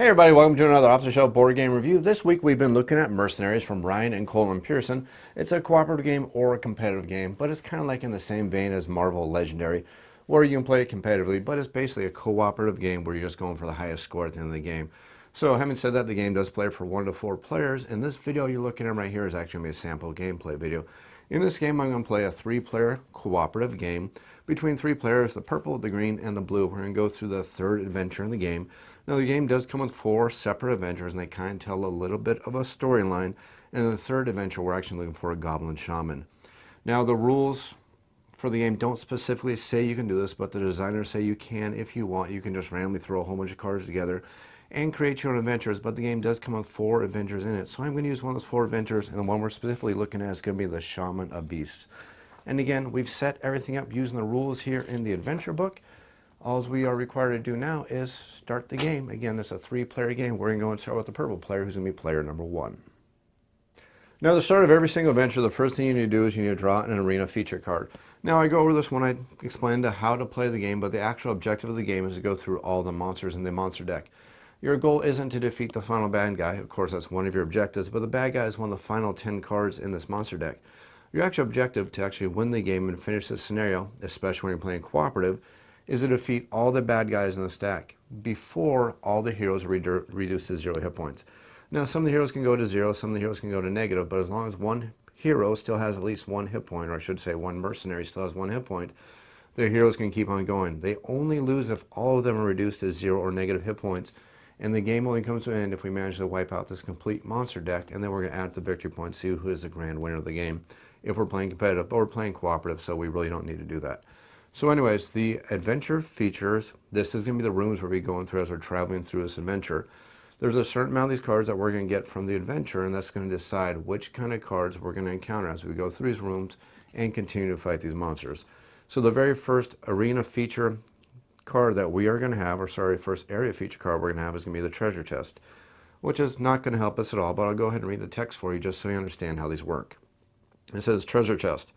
Hey everybody, welcome to another off-the-shelf board game review. This week we've been looking at Mercenaries from Ryan and Colin Pearson. It's a cooperative game or a competitive game, but it's kind of like in the same vein as Marvel Legendary, where you can play it competitively, but it's basically a cooperative game where you're just going for the highest score at the end of the game. So having said that, the game does play for 1 to 4 players, and this video you're looking at right here is actually going to be a sample gameplay video. In this game, I'm going to play a 3-player cooperative game between 3 players, the purple, the green, and the blue. We're going to go through the third adventure in the game. Now, the game does come with 4 separate adventures, and they kind of tell a little bit of a storyline. And in the third adventure, we're actually looking for a goblin shaman. Now, the rules for the game don't specifically say you can do this, but the designers say you can if you want. You can just randomly throw a whole bunch of cards together and create your own adventures, but the game does come with 4 adventures in it. So I'm going to use one of those 4 adventures, and the one we're specifically looking at is going to be the Shaman of Beasts. And again, we've set everything up using the rules here in the adventure book. All we are required to do now is start the game. Again, this is a 3-player game. We're going to go and start with the purple player, who's going to be player number 1. Now, at the start of every single adventure, the first thing you need to do is you need to draw an arena feature card. Now, I go over this when I explain how to play the game, but the actual objective of the game is to go through all the monsters in the monster deck. Your goal isn't to defeat the final bad guy. Of course, that's one of your objectives, but the bad guy is one of the final 10 cards in this monster deck. Your actual objective to actually win the game and finish this scenario, especially when you're playing cooperative, is to defeat all the bad guys in the stack before all the heroes reduce to 0 hit points. Now, some of the heroes can go to 0, some of the heroes can go to negative, but as long as one hero still has at least 1 hit point, or I should say one mercenary still has 1 hit point, the heroes can keep on going. They only lose if all of them are reduced to 0 or negative hit points, and the game only comes to an end if we manage to wipe out this complete monster deck, and then we're going to add the victory points, see who is the grand winner of the game if we're playing competitive, but we're playing cooperative, so we really don't need to do that. So anyways, the adventure features, this is going to be the rooms we'll be going through as we're traveling through this adventure. There's a certain amount of these cards that we're going to get from the adventure, and that's going to decide which kind of cards we're going to encounter as we go through these rooms and continue to fight these monsters. So the very first arena feature card that we are going to have, or sorry, first area feature card we're going to have is going to be the treasure chest, which is not going to help us at all, but I'll go ahead and read the text for you just so you understand how these work. It says, treasure chest.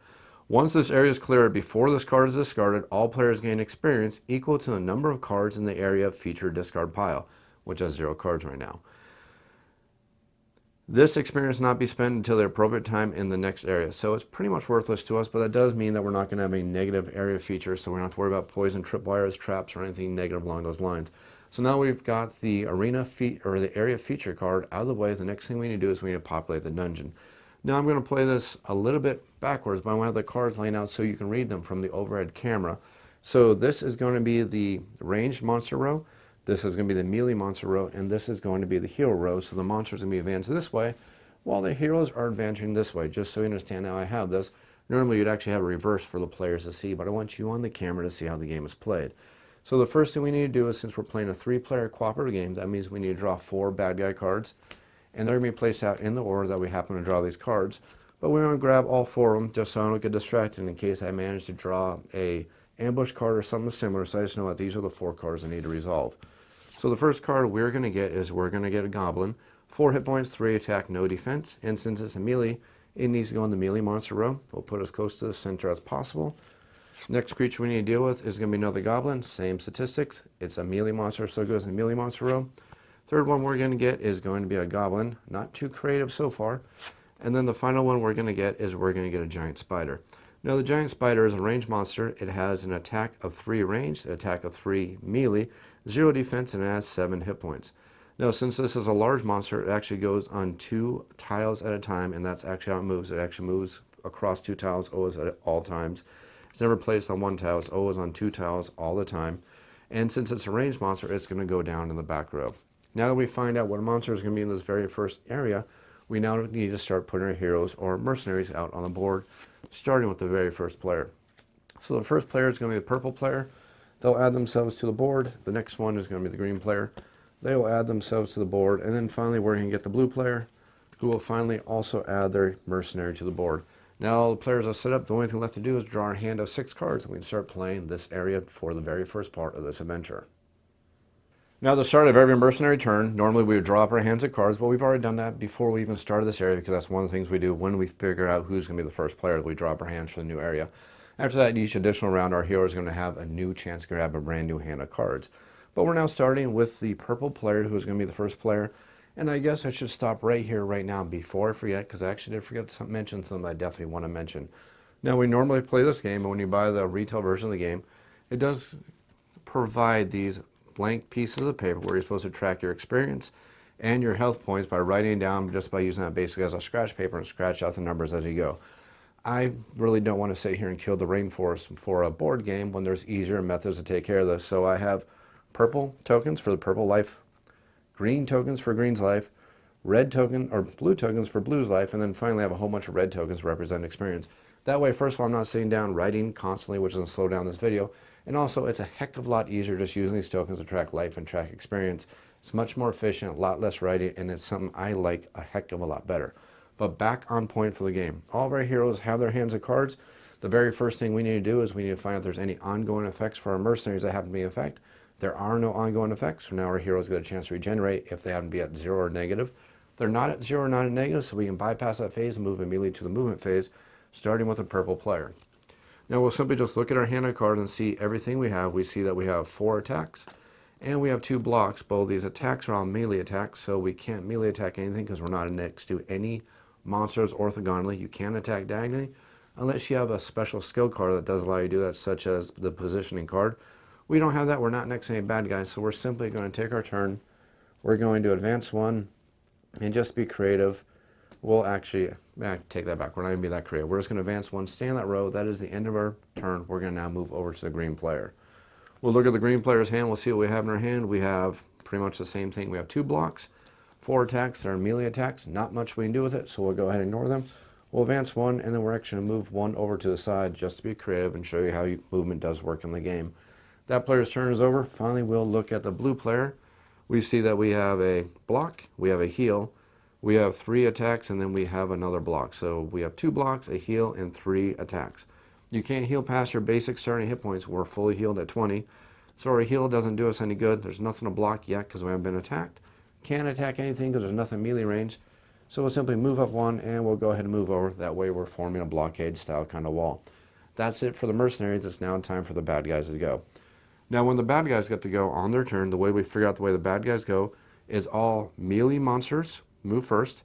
Once this area is cleared before this card is discarded, all players gain experience equal to the number of cards in the area feature discard pile, which has 0 cards right now. This experience not be spent until the appropriate time in the next area. So it's pretty much worthless to us, but that does mean that we're not going to have a negative area feature, so we don't have to worry about poison, tripwires, traps, or anything negative along those lines. So now we've got the the area feature card out of the way. The next thing we need to do is we need to populate the dungeon. Now I'm going to play this a little bit backwards, but I want to have the cards laying out so you can read them from the overhead camera. So this is going to be the ranged monster row, this is going to be the melee monster row, and this is going to be the hero row. So the monsters are going to be advanced this way, while the heroes are advancing this way, just so you understand how I have this. Normally you'd actually have a reverse for the players to see, but I want you on the camera to see how the game is played. So the first thing we need to do is, since we're playing a 3-player cooperative game, that means we need to draw 4 bad guy cards. And they're going to be placed out in the order that we happen to draw these cards. But we want to grab all 4 of them just so I don't get distracted in case I manage to draw a ambush card or something similar. So I just know that these are the 4 cards I need to resolve. So the first card we're going to get is we're going to get a goblin. 4 hit points, 3 attack, no defense. And since it's a melee, it needs to go in the melee monster row. We'll put as close to the center as possible. Next creature we need to deal with is going to be another goblin. Same statistics. It's a melee monster, so it goes in the melee monster row. Third one we're going to get is going to be a goblin. Not too creative so far. And then the final one we're going to get is we're going to get a giant spider. Now the giant spider is a ranged monster. It has an attack of 3 ranged, an attack of 3 melee, 0 defense, and it has 7 hit points. Now since this is a large monster, it actually goes on 2 tiles at a time, and that's actually how it moves. It actually moves across 2 tiles always at all times. It's never placed on 1 tile. It's always on 2 tiles all the time. And since it's a ranged monster, it's going to go down in the back row. Now that we find out what monster is going to be in this very first area, we now need to start putting our heroes or mercenaries out on the board, starting with the very first player. So the first player is going to be the purple player. They'll add themselves to the board. The next one is going to be the green player. They will add themselves to the board. And then finally we're going to get the blue player, who will finally also add their mercenary to the board. Now all the players are set up. The only thing left to do is draw our hand of 6 cards, and we can start playing this area for the very first part of this adventure. Now, at the start of every mercenary turn, normally we would draw up our hands of cards, but we've already done that before we even started this area, because that's one of the things we do when we figure out who's going to be the first player. We draw up our hands for the new area. After that, each additional round, our hero is going to have a new chance to grab a brand new hand of cards. But we're now starting with the purple player, who's going to be the first player. And I guess I should stop right here, right now, before I forget, because I actually did forget to mention something I definitely want to mention. Now, we normally play this game, and when you buy the retail version of the game, it does provide these blank pieces of paper where you're supposed to track your experience and your health points by writing down, just by using that basically as a scratch paper, and scratch out the numbers as you go. I really don't want to sit here and kill the rainforest for a board game when there's easier methods to take care of this. So I have purple tokens for the purple life, green tokens for green's life, red token or blue tokens for blue's life, and then finally I have a whole bunch of red tokens to represent experience. That way, first of all, I'm not sitting down writing constantly, which is going to slow down this video. And also, it's a heck of a lot easier just using these tokens to track life and track experience. It's much more efficient, a lot less writing, and it's something I like a heck of a lot better. But back on point for the game. All of our heroes have their hands of cards. The very first thing we need to do is we need to find out if there's any ongoing effects for our mercenaries that happen to be in effect. There are no ongoing effects, so now our heroes get a chance to regenerate if they happen to be at 0 or negative. They're not at 0 or not at negative, so we can bypass that phase and move immediately to the movement phase, starting with a purple player. Now we'll simply just look at our hand of cards and see everything we have. We see that we have 4 attacks and we have 2 blocks. Both these attacks are all melee attacks, so we can't melee attack anything because we're not next to any monsters orthogonally. You can attack diagonally unless you have a special skill card that does allow you to do that, such as the positioning card. We don't have that. We're not next to any bad guys, so we're simply going to take our turn. We're going to advance 1 and just be creative. We'll actually, take that back. We're not going to be that creative. We're just going to advance 1, stay in that row. That is the end of our turn. We're going to now move over to the green player. We'll look at the green player's hand. We'll see what we have in our hand. We have pretty much the same thing. We have 2 blocks, 4 attacks. They're melee attacks. Not much we can do with it, so we'll go ahead and ignore them. We'll advance 1, and then we're actually going to move 1 over to the side just to be creative and show you how movement does work in the game. That player's turn is over. Finally, we'll look at the blue player. We see that we have a block, we have a heal, we have 3 attacks, and then we have another block. So we have 2 blocks, a heal, and 3 attacks. You can't heal past your basic starting hit points. We're fully healed at 20. So our heal doesn't do us any good. There's nothing to block yet because we haven't been attacked. Can't attack anything because there's nothing melee range. So we'll simply move up 1, and we'll go ahead and move over. That way we're forming a blockade style kind of wall. That's it for the mercenaries. It's now time for the bad guys to go. Now when the bad guys get to go on their turn, the way we figure out the way the bad guys go is all melee monsters move first,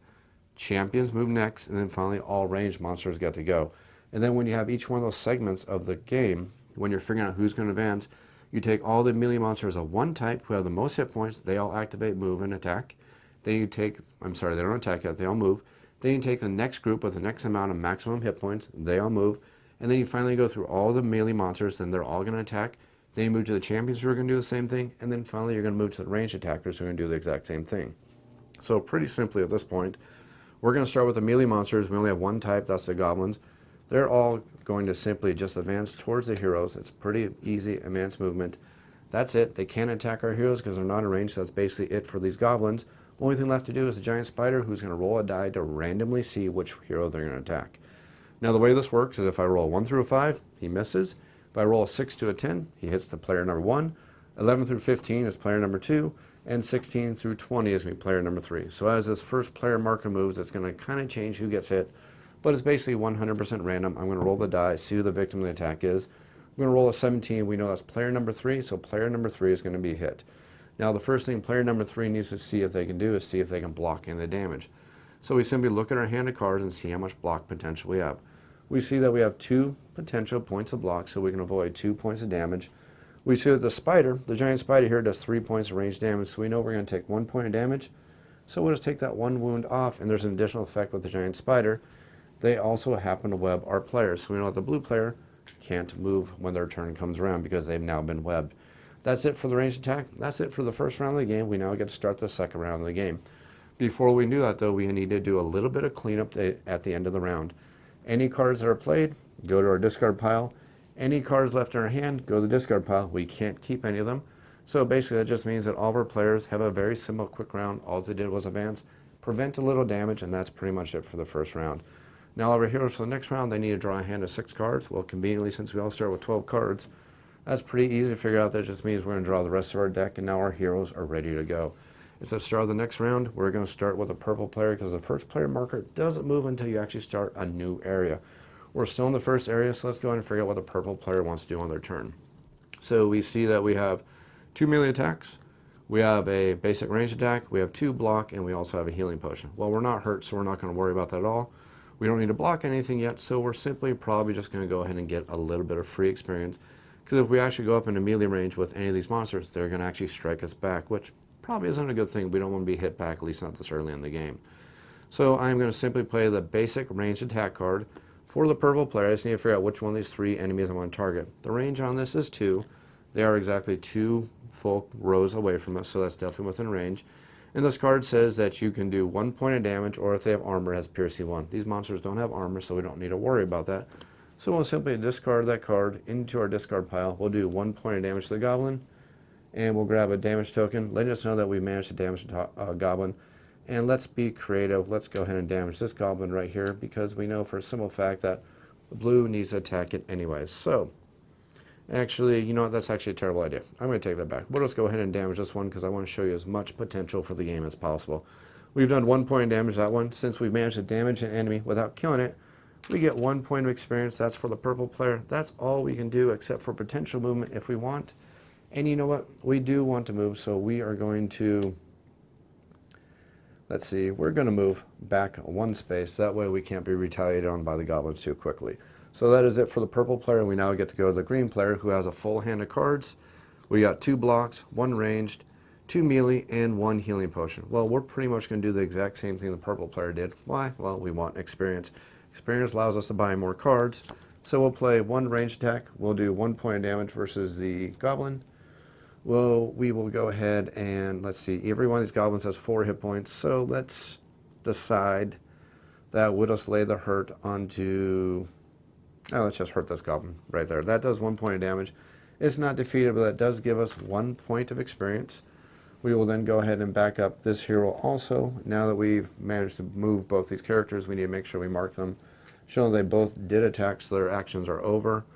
champions move next, and then finally all ranged monsters get to go. And then when you have each one of those segments of the game, when you're figuring out who's going to advance, you take all the melee monsters of one type who have the most hit points. They all activate, move, and attack. Then you take, they don't attack yet, they all move. Then you take the next group with the next amount of maximum hit points. They all move. And then you finally go through all the melee monsters, then they're all going to attack. Then you move to the champions who are going to do the same thing. And then finally you're going to move to the ranged attackers who are going to do the exact same thing. So pretty simply at this point, we're going to start with the melee monsters. We only have one type, that's the goblins. They're all going to simply just advance towards the heroes. It's pretty easy advanced movement. That's it. They can't attack our heroes because they're not in range, so that's basically it for these goblins. Only thing left to do is the giant spider, who's going to roll a die to randomly see which hero they're going to attack. Now the way this works is if I roll a 1 through a 5, he misses. If I roll a 6 to a 10, he hits the player number 1. 11 through 15 is player number 2. And 16 through 20 is going to be player number 3. So as this first player marker moves, it's going to kind of change who gets hit. But it's basically 100% random. I'm going to roll the die, see who the victim of the attack is. I'm going to roll a 17. We know that's player number 3, so player number 3 is going to be hit. Now the first thing player number 3 needs to see if they can do is see if they can block any of the damage. So we simply look at our hand of cards and see how much block potential we have. We see that we have 2 potential points of block, so we can avoid 2 points of damage. We see that the spider, the giant spider here, does 3 points of range damage, so we know we're going to take 1 point of damage. So we'll just take that 1 wound off, and there's an additional effect with the giant spider. They also happen to web our players, so we know that the blue player can't move when their turn comes around because they've now been webbed. That's it for the ranged attack. That's it for the first round of the game. We now get to start the second round of the game. Before we do that, though, we need to do a little bit of cleanup at the end of the round. Any cards that are played, go to our discard pile. Any cards left in our hand, go to the discard pile. We can't keep any of them. So basically that just means that all of our players have a very simple quick round. All they did was advance, prevent a little damage, and that's pretty much it for the first round. Now our heroes for the next round, they need to draw a hand of 6 cards. Well, conveniently, since we all start with 12 cards, that's pretty easy to figure out. That just means we're going to draw the rest of our deck, and now our heroes are ready to go. It's the start of the next round. We're going to start with a purple player because the first player marker doesn't move until you actually start a new area. We're still in the first area, so let's go ahead and figure out what the purple player wants to do on their turn. So we see that we have 2 melee attacks. We have a basic range attack, we have 2 block, and we also have a healing potion. Well, we're not hurt, so we're not going to worry about that at all. We don't need to block anything yet, so we're simply probably just going to go ahead and get a little bit of free experience. Because if we actually go up into melee range with any of these monsters, they're going to actually strike us back, which probably isn't a good thing. We don't want to be hit back, at least not this early in the game. So I'm going to simply play the basic ranged attack card. For the purple player, I just need to figure out which one of these 3 enemies I want to target. The range on this is 2. They are exactly 2 full rows away from us, so that's definitely within range. And this card says that you can do 1 point of damage, or if they have armor, it has piercing 1. These monsters don't have armor, so we don't need to worry about that. So we'll simply discard that card into our discard pile. We'll do 1 point of damage to the goblin, and we'll grab a damage token, letting us know that we managed to damage the goblin. And let's be creative. Let's go ahead and damage this goblin right here, because we know for a simple fact that the blue needs to attack it anyways. So, actually, you know what? That's actually a terrible idea. I'm going to take that back. We'll just go ahead and damage this one, because I want to show you as much potential for the game as possible. We've done 1 point of damage to that one. Since we've managed to damage an enemy without killing it, we get 1 point of experience. That's for the purple player. That's all we can do except for potential movement if we want. And you know what? We do want to move, so we are going to... Let's see, we're going to move back 1 space. That way we can't be retaliated on by the goblins too quickly. So that is it for the purple player. We now get to go to the green player, who has a full hand of cards. We got 2 blocks, 1 ranged, 2 melee, and 1 healing potion. Well, we're pretty much going to do the exact same thing the purple player did. Why? Well, we want experience. Experience allows us to buy more cards. So we'll play 1 ranged attack. We'll do 1 point of damage versus the goblin. Well, we will go ahead and, let's see, every one of these goblins has 4 hit points, so let's decide that we'll just lay the hurt onto, let's just hurt this goblin right there. That does 1 point of damage. It's not defeated, but that does give us 1 point of experience. We will then go ahead and back up this hero also. Now that we've managed to move both these characters, we need to make sure we mark them, show they both did attack, so their actions are over.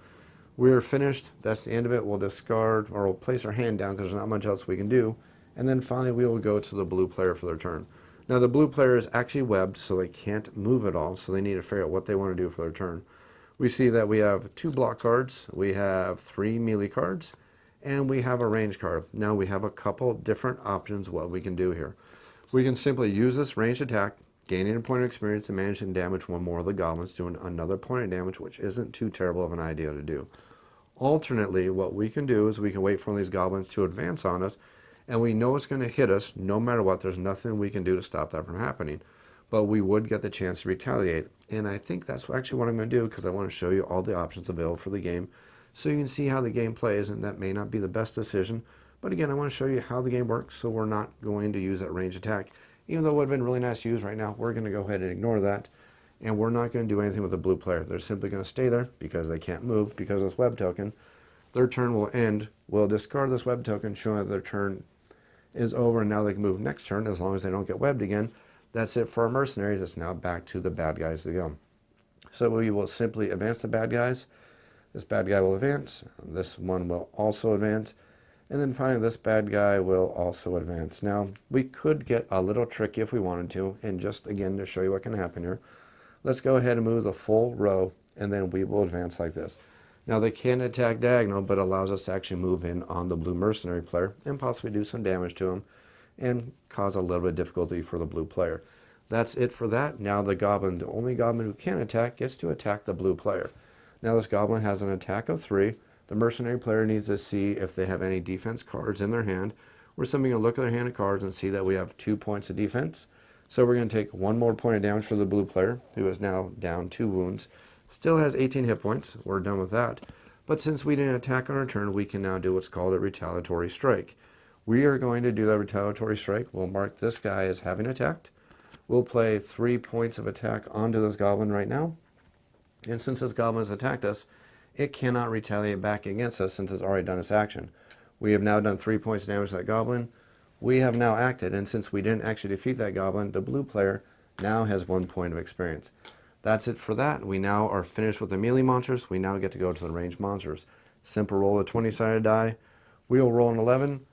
We are finished. That's the end of it. We'll discard, or we'll place our hand down because there's not much else we can do. And then finally we will go to the blue player for their turn. Now the blue player is actually webbed, so they can't move at all, so they need to figure out what they want to do for their turn. We see that we have 2 block cards, we have 3 melee cards, and we have a range card. Now we have a couple different options what we can do here. We can simply use this ranged attack, gaining a point of experience, and managing to damage 1 more of the goblins, doing another point of damage, which isn't too terrible of an idea to do. Alternately, what we can do is we can wait for one of these goblins to advance on us, and we know it's going to hit us no matter what. There's nothing we can do to stop that from happening. But we would get the chance to retaliate. And I think that's actually what I'm going to do, because I want to show you all the options available for the game so you can see how the game plays, and that may not be the best decision. But again, I want to show you how the game works, so we're not going to use that range attack. Even though it would have been really nice to use right now, we're going to go ahead and ignore that. And we're not going to do anything with the blue player. They're simply going to stay there because they can't move because of this web token. Their turn will end. We'll discard this web token, showing that their turn is over, and now they can move next turn as long as they don't get webbed again. That's it for our mercenaries. It's now back to the bad guys to go. So we will simply advance the bad guys. This bad guy will advance. This one will also advance. And then finally, this bad guy will also advance. Now, we could get a little tricky if we wanted to, and just again to show you what can happen here, let's go ahead and move the full row, and then we will advance like this. Now, they can attack diagonal, but allows us to actually move in on the blue mercenary player and possibly do some damage to him and cause a little bit of difficulty for the blue player. That's it for that. Now the goblin, the only goblin who can attack, gets to attack the blue player. Now this goblin has an attack of 3. The mercenary player needs to see if they have any defense cards in their hand. We're simply going to look at their hand of cards and see that we have 2 points of defense. So we're going to take 1 more point of damage for the blue player, who is now down 2 wounds. Still has 18 hit points. We're done with that. But since we didn't attack on our turn, we can now do what's called a retaliatory strike. We are going to do that retaliatory strike. We'll mark this guy as having attacked. We'll play 3 points of attack onto this goblin right now. And since this goblin has attacked us, it cannot retaliate back against us since it's already done its action. We have now done 3 points of damage to that goblin. We have now acted, and since we didn't actually defeat that goblin, the blue player now has 1 point of experience. That's it for that. We now are finished with the melee monsters. We now get to go to the ranged monsters. Simple roll of 20-sided die. We will roll an 11,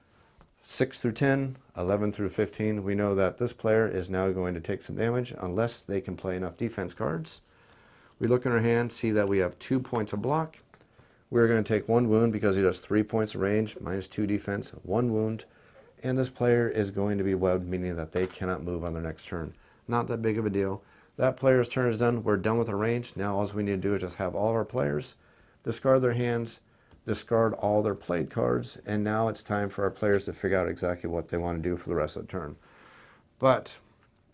6 through 10, 11 through 15. We know that this player is now going to take some damage unless they can play enough defense cards. We look in our hand, see that we have 2 points of block. We're going to take 1 wound because he does 3 points of range, -2 defense, 1 wound. And this player is going to be webbed, meaning that they cannot move on their next turn. Not that big of a deal. That player's turn is done. We're done with our range. Now all we need to do is just have all of our players discard their hands, discard all their played cards, and now it's time for our players to figure out exactly what they want to do for the rest of the turn. But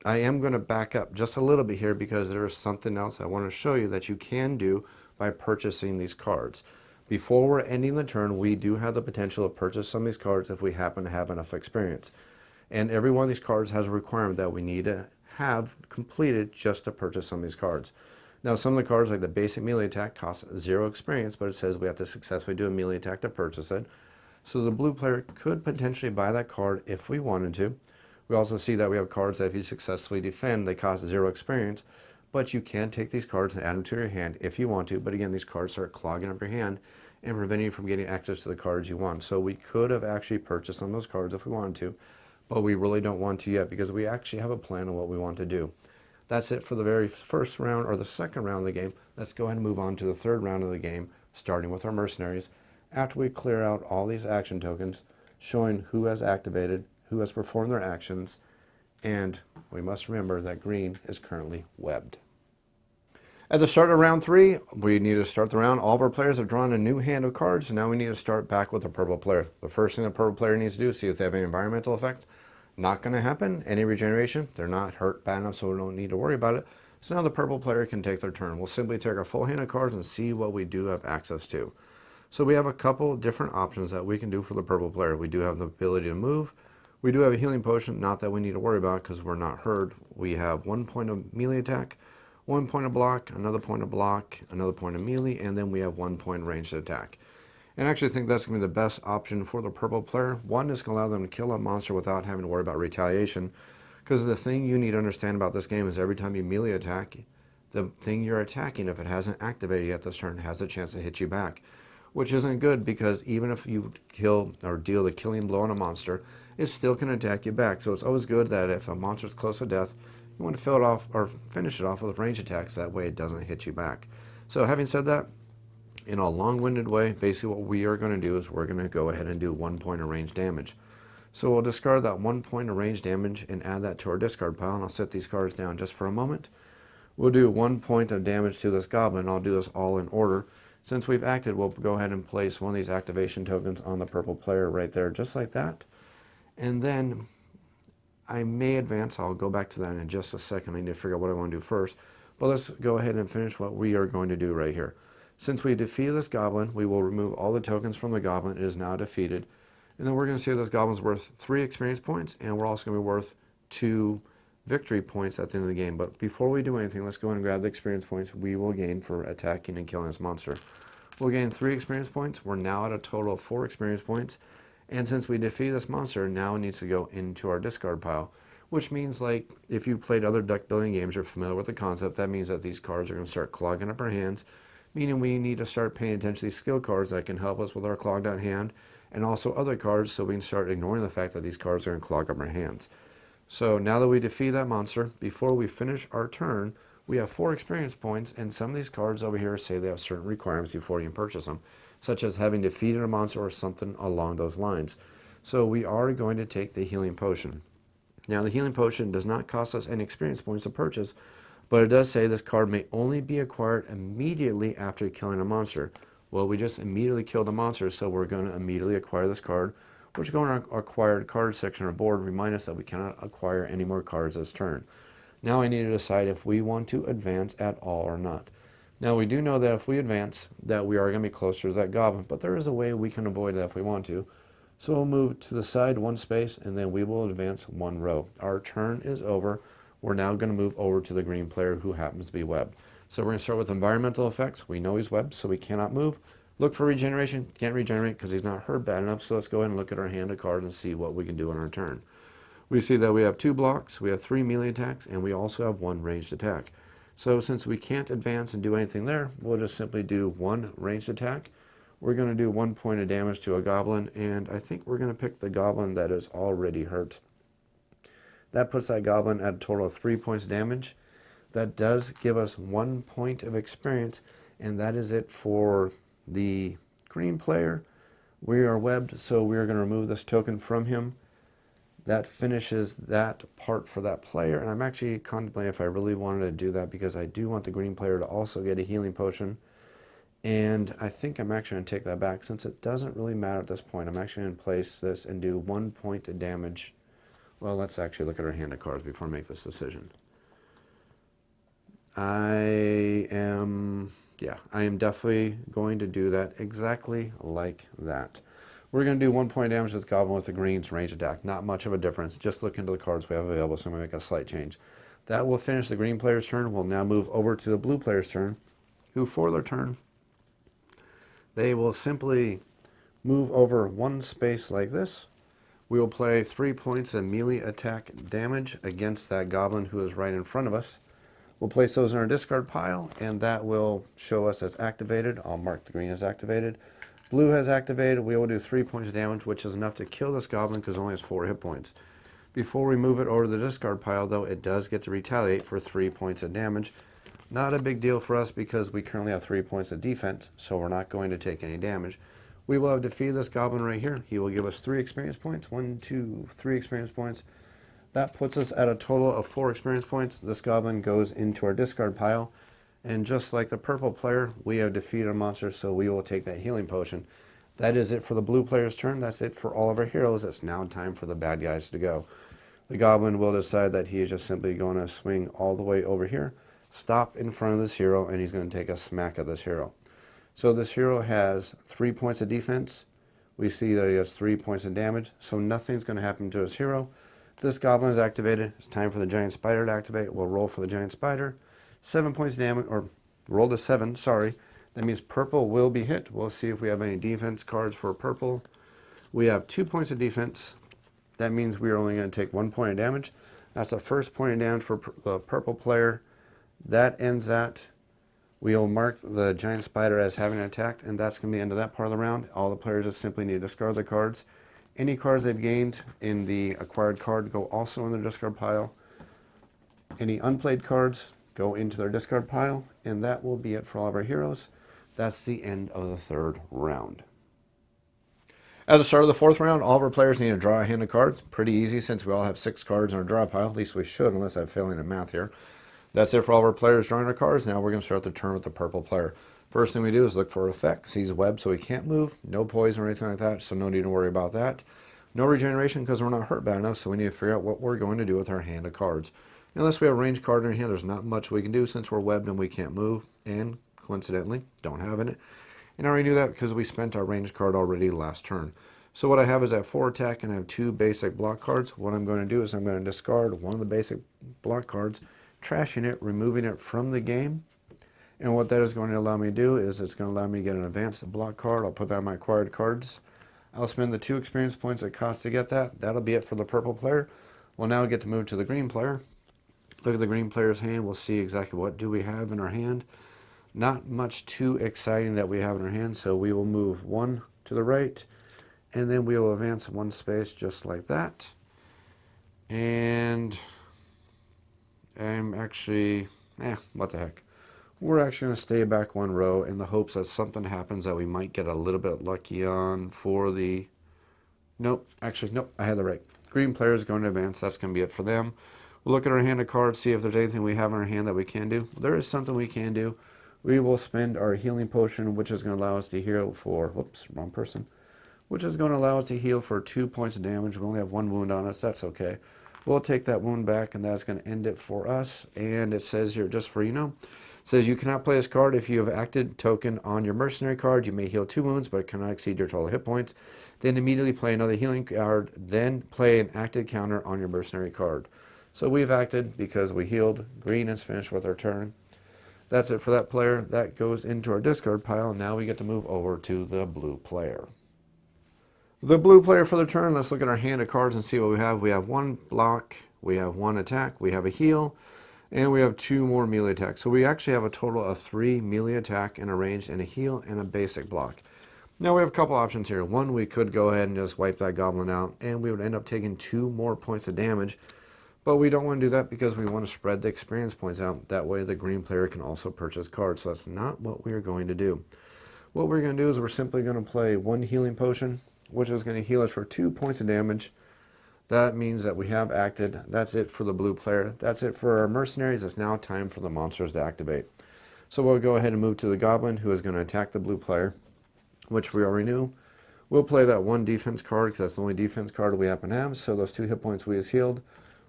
I am going to back up just a little bit here because there is something else I want to show you that you can do by purchasing these cards. Before we're ending the turn, we do have the potential to purchase some of these cards if we happen to have enough experience. And every one of these cards has a requirement that we need to have completed just to purchase some of these cards. Now, some of the cards, like the basic melee attack, cost 0 experience, but it says we have to successfully do a melee attack to purchase it. So the blue player could potentially buy that card if we wanted to. We also see that we have cards that if you successfully defend, they cost 0 experience, but you can take these cards and add them to your hand if you want to. But again, these cards start clogging up your hand and preventing you from getting access to the cards you want. So we could have actually purchased some of those cards if we wanted to, but we really don't want to yet because we actually have a plan on what we want to do. That's it for the very first round or the second round of the game. Let's go ahead and move on to the third round of the game, starting with our mercenaries. After we clear out all these action tokens, showing who has activated, who has performed their actions, and we must remember that green is currently webbed. At the start of round 3, we need to start the round. All of our players have drawn a new hand of cards. Now we need to start back with the purple player. The first thing the purple player needs to do is see if they have any environmental effects. Not going to happen. Any regeneration. They're not hurt bad enough, so we don't need to worry about it. So now the purple player can take their turn. We'll simply take our full hand of cards and see what we do have access to. So we have a couple different options that we can do for the purple player. We do have the ability to move. We do have a healing potion, not that we need to worry about because we're not hurt. We have 1 point of melee attack, 1 point of block, another point of block, another point of melee, and then we have 1 point ranged attack. And I actually think that's going to be the best option for the purple player. One is going to allow them to kill a monster without having to worry about retaliation. Because the thing you need to understand about this game is every time you melee attack, the thing you're attacking, if it hasn't activated yet this turn, has a chance to hit you back. Which isn't good because even if you kill or deal the killing blow on a monster, it still can attack you back. So it's always good that if a monster is close to death, you want to fill it off or finish it off with range attacks. That way it doesn't hit you back. So having said that, in a long-winded way, basically what we are going to do is we're going to go ahead and do 1 point of range damage. So we'll discard that 1 point of range damage and add that to our discard pile. And I'll set these cards down just for a moment. We'll do 1 point of damage to this goblin. I'll do this all in order. Since we've acted, we'll go ahead and place one of these activation tokens on the purple player right there, just like that. And then I may advance. I'll go back to that in just a second. I need to figure out what I want to do first. But let's go ahead and finish what we are going to do right here. Since we defeat this goblin, we will remove all the tokens from the goblin. It is now defeated. And then we're going to see this goblin's worth 3 experience points, and we're also going to be worth 2 victory points at the end of the game. But before we do anything, let's go ahead and grab the experience points we will gain for attacking and killing this monster. We'll gain 3 experience points. We're now at a total of 4 experience points. And since we defeat this monster, now it needs to go into our discard pile. Which means, like, if you've played other deck building games, you're familiar with the concept. That means that these cards are going to start clogging up our hands. Meaning we need to start paying attention to these skill cards that can help us with our clogged out hand. And also other cards so we can start ignoring the fact that these cards are going to clog up our hands. So now that we defeat that monster, before we finish our turn, we have 4 experience points, and some of these cards over here say they have certain requirements before you can purchase them, such as having defeated a monster or something along those lines. So we are going to take the healing potion. Now the healing potion does not cost us any experience points to purchase, but it does say this card may only be acquired immediately after killing a monster. Well, we just immediately killed a monster, so we're going to immediately acquire this card. We're just going to acquired cards section on our board, remind us that we cannot acquire any more cards this turn. Now I need to decide if we want to advance at all or not. Now we do know that if we advance, that we are going to be closer to that goblin, but there is a way we can avoid that if we want to. So we'll move to the side 1 space, and then we will advance 1 row. Our turn is over. We're now going to move over to the green player who happens to be webbed. So we're going to start with environmental effects. We know he's webbed, so we cannot move. Look for regeneration. Can't regenerate because he's not hurt bad enough, so let's go ahead and look at our hand of cards and see what we can do on our turn. We see that we have 2 blocks, we have 3 melee attacks, and we also have 1 ranged attack. So since we can't advance and do anything there, we'll just simply do 1 ranged attack. We're going to do 1 point of damage to a goblin, and I think we're going to pick the goblin that is already hurt. That puts that goblin at a total of 3 points damage. That does give us 1 point of experience, and that is it for the green player, we are webbed, so we are going to remove this token from him. That finishes that part for that player, and I'm actually contemplating if I really wanted to do that because I do want the green player to also get a healing potion. And I think I'm actually going to take that back since it doesn't really matter at this point. I'm actually going to place this and do 1 point of damage. Well, let's actually look at our hand of cards before I make this decision. I am definitely going to do that exactly like that. We're going to do 1 point damage to this goblin with the green's range attack. Not much of a difference. Just look into the cards we have available, so I'm going to make a slight change. That will finish the green player's turn. We'll now move over to the blue player's turn, who for their turn, they will simply move over 1 space like this. We will play 3 points of melee attack damage against that goblin who is right in front of us. We'll place those in our discard pile, and that will show us as activated. I'll mark the green as activated. Blue has activated. We will do 3 points of damage, which is enough to kill this goblin because it only has 4 hit points. Before we move it over to the discard pile, though, it does get to retaliate for 3 points of damage. Not a big deal for us because we currently have 3 points of defense, so we're not going to take any damage. We will have defeated this goblin right here. He will give us 3 experience points. 1, 2, 3 experience points. That puts us at a total of 4 experience points. This goblin goes into our discard pile. And just like the purple player, we have defeated a monster, so we will take that healing potion. That is it for the blue player's turn. That's it for all of our heroes. It's now time for the bad guys to go. The goblin will decide that he is just simply going to swing all the way over here, stop in front of this hero, and he's going to take a smack at this hero. So this hero has 3 points of defense. We see that he has 3 points of damage, so nothing's going to happen to his hero. This goblin is activated. It's time for the giant spider to activate. We'll roll for the giant spider. 7 points of damage, or roll to 7, sorry. That means purple will be hit. We'll see if we have any defense cards for purple. We have 2 points of defense. That means we are only going to take 1 point of damage. That's the first point of damage for the purple player. That ends that. We'll mark the giant spider as having attacked, and that's going to be the end of that part of the round. All the players just simply need to discard the cards. Any cards they've gained in the acquired card go also in their discard pile. Any unplayed cards go into their discard pile, and that will be it for all of our heroes. That's the end of the 3rd round. At the start of the 4th round, all of our players need to draw a hand of cards. Pretty easy since we all have 6 cards in our draw pile. At least we should, unless I'm failing in math here. That's it for all of our players drawing their cards. Now we're going to start the turn with the purple player. First thing we do is look for effects. He's webbed, so he can't move. No poison or anything like that, so no need to worry about that. No regeneration because we're not hurt bad enough, so we need to figure out what we're going to do with our hand of cards. Unless we have a ranged card in our hand, there's not much we can do since we're webbed and we can't move, and coincidentally, don't have it. And I already knew that because we spent our ranged card already last turn. So what I have is at 4 attack and I have 2 basic block cards. What I'm going to do is I'm going to discard one of the basic block cards, trashing it, removing it from the game. And what that is going to allow me to do is it's going to allow me to get an advanced block card. I'll put that on my acquired cards. I'll spend the 2 experience points it costs to get that. That'll be it for the purple player. We'll now get to move to the green player. Look at the green player's hand. We'll see exactly what do we have in our hand. Not much too exciting that we have in our hand, so we will move 1 to the right, and then we will advance 1 space just like that. And I'm actually, what the heck. We're actually going to stay back 1 row in the hopes that something happens that we might get a little bit lucky on for the... Nope, I had that right. Green player is going to advance. That's going to be it for them. We'll look at our hand of cards, see if there's anything we have in our hand that we can do. There is something we can do. We will spend our healing potion, which is going to allow us to heal for... Whoops, wrong person. Which is going to allow us to heal for 2 points of damage. We only have 1 wound on us. That's okay. We'll take that wound back, and that's going to end it for us. And it says here, just for you know, it says you cannot play this card if you have acted token on your mercenary card. You may heal 2 wounds, but it cannot exceed your total hit points. Then immediately play another healing card. Then play an acted counter on your mercenary card. So we've acted because we healed. Green is finished with our turn. That's it for that player. That goes into our discard pile. Now we get to move over to the blue player. The blue player for the turn, let's look at our hand of cards and see what we have. We have 1 block, we have 1 attack, we have a heal, and we have 2 more melee attacks. So we actually have a total of 3 melee attack and a ranged and a heal and a basic block. Now we have a couple options here. 1, we could go ahead and just wipe that goblin out, and we would end up taking 2 more points of damage. But we don't want to do that because we want to spread the experience points out. That way the green player can also purchase cards. So that's not what we are going to do. What we're going to do is we're simply going to play one healing potion, which is going to heal us for 2 points of damage. That means that we have acted. That's it for the blue player. That's it for our mercenaries. It's now time for the monsters to activate. So we'll go ahead and move to the goblin, who is going to attack the blue player, which we already knew. We'll play that one defense card because that's the only defense card we happen to have. So those 2 hit points we just healed,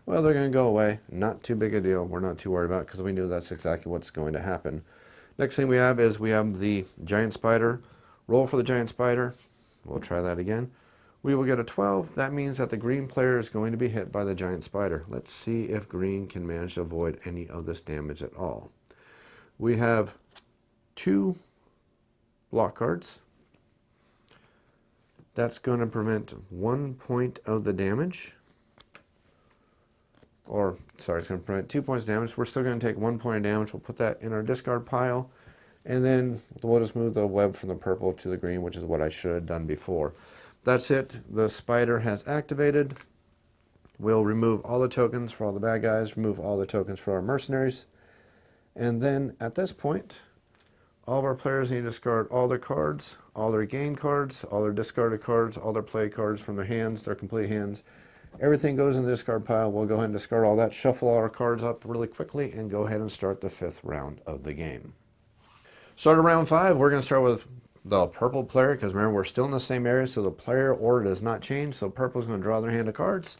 well, they're going to go away. Not too big a deal. We're not too worried about it because we knew that's exactly what's going to happen. Next thing we have is we have the giant spider. Roll for the giant spider. We'll try that again. We will get a 12. That means that the green player is going to be hit by the giant spider. Let's see if green can manage to avoid any of this damage at all. We have 2 block cards. That's going to prevent 1 point of the damage. Or, sorry, it's going to prevent 2 points of damage. We're still going to take 1 point of damage. We'll put that in our discard pile. And then we'll just move the web from the purple to the green, which is what I should have done before. That's it. The spider has activated. We'll remove all the tokens for all the bad guys, remove all the tokens for our mercenaries. And then at this point, all of our players need to discard all their cards, all their gain cards, all their discarded cards, all their play cards from their hands, their complete hands. Everything goes in the discard pile. We'll go ahead and discard all that, shuffle all our cards up really quickly, and go ahead and start the 5th round of the game. Start of round 5, we're going to start with the purple player, because remember, we're still in the same area, so the player order does not change. So purple's going to draw their hand of cards.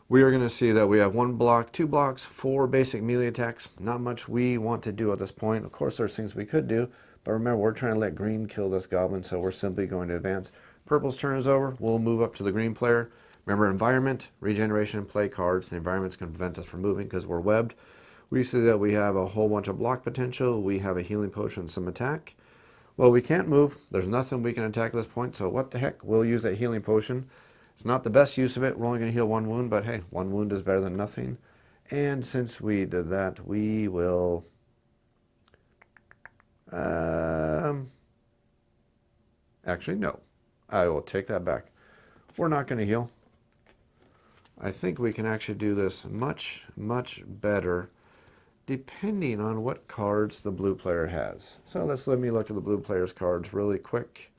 We are going to see that we have 1 block, 2 blocks, 4 basic melee attacks. Not much we want to do at this point. Of course, there's things we could do, but remember, we're trying to let green kill this goblin, so we're simply going to advance. Purple's turn is over. We'll move up to the green player. Remember, environment, regeneration, play cards. The environment's going to prevent us from moving because we're webbed. We see that we have a whole bunch of block potential. We have a healing potion, some attack. Well, we can't move. There's nothing we can attack at this point, so what the heck? We'll use that healing potion. It's not the best use of it. We're only going to heal 1 wound, but hey, 1 wound is better than nothing. And since we did that, we will... Actually, no. I will take that back. We're not going to heal. I think we can actually do this much, much better depending on what cards the blue player has. So let me look at the blue player's cards really quick.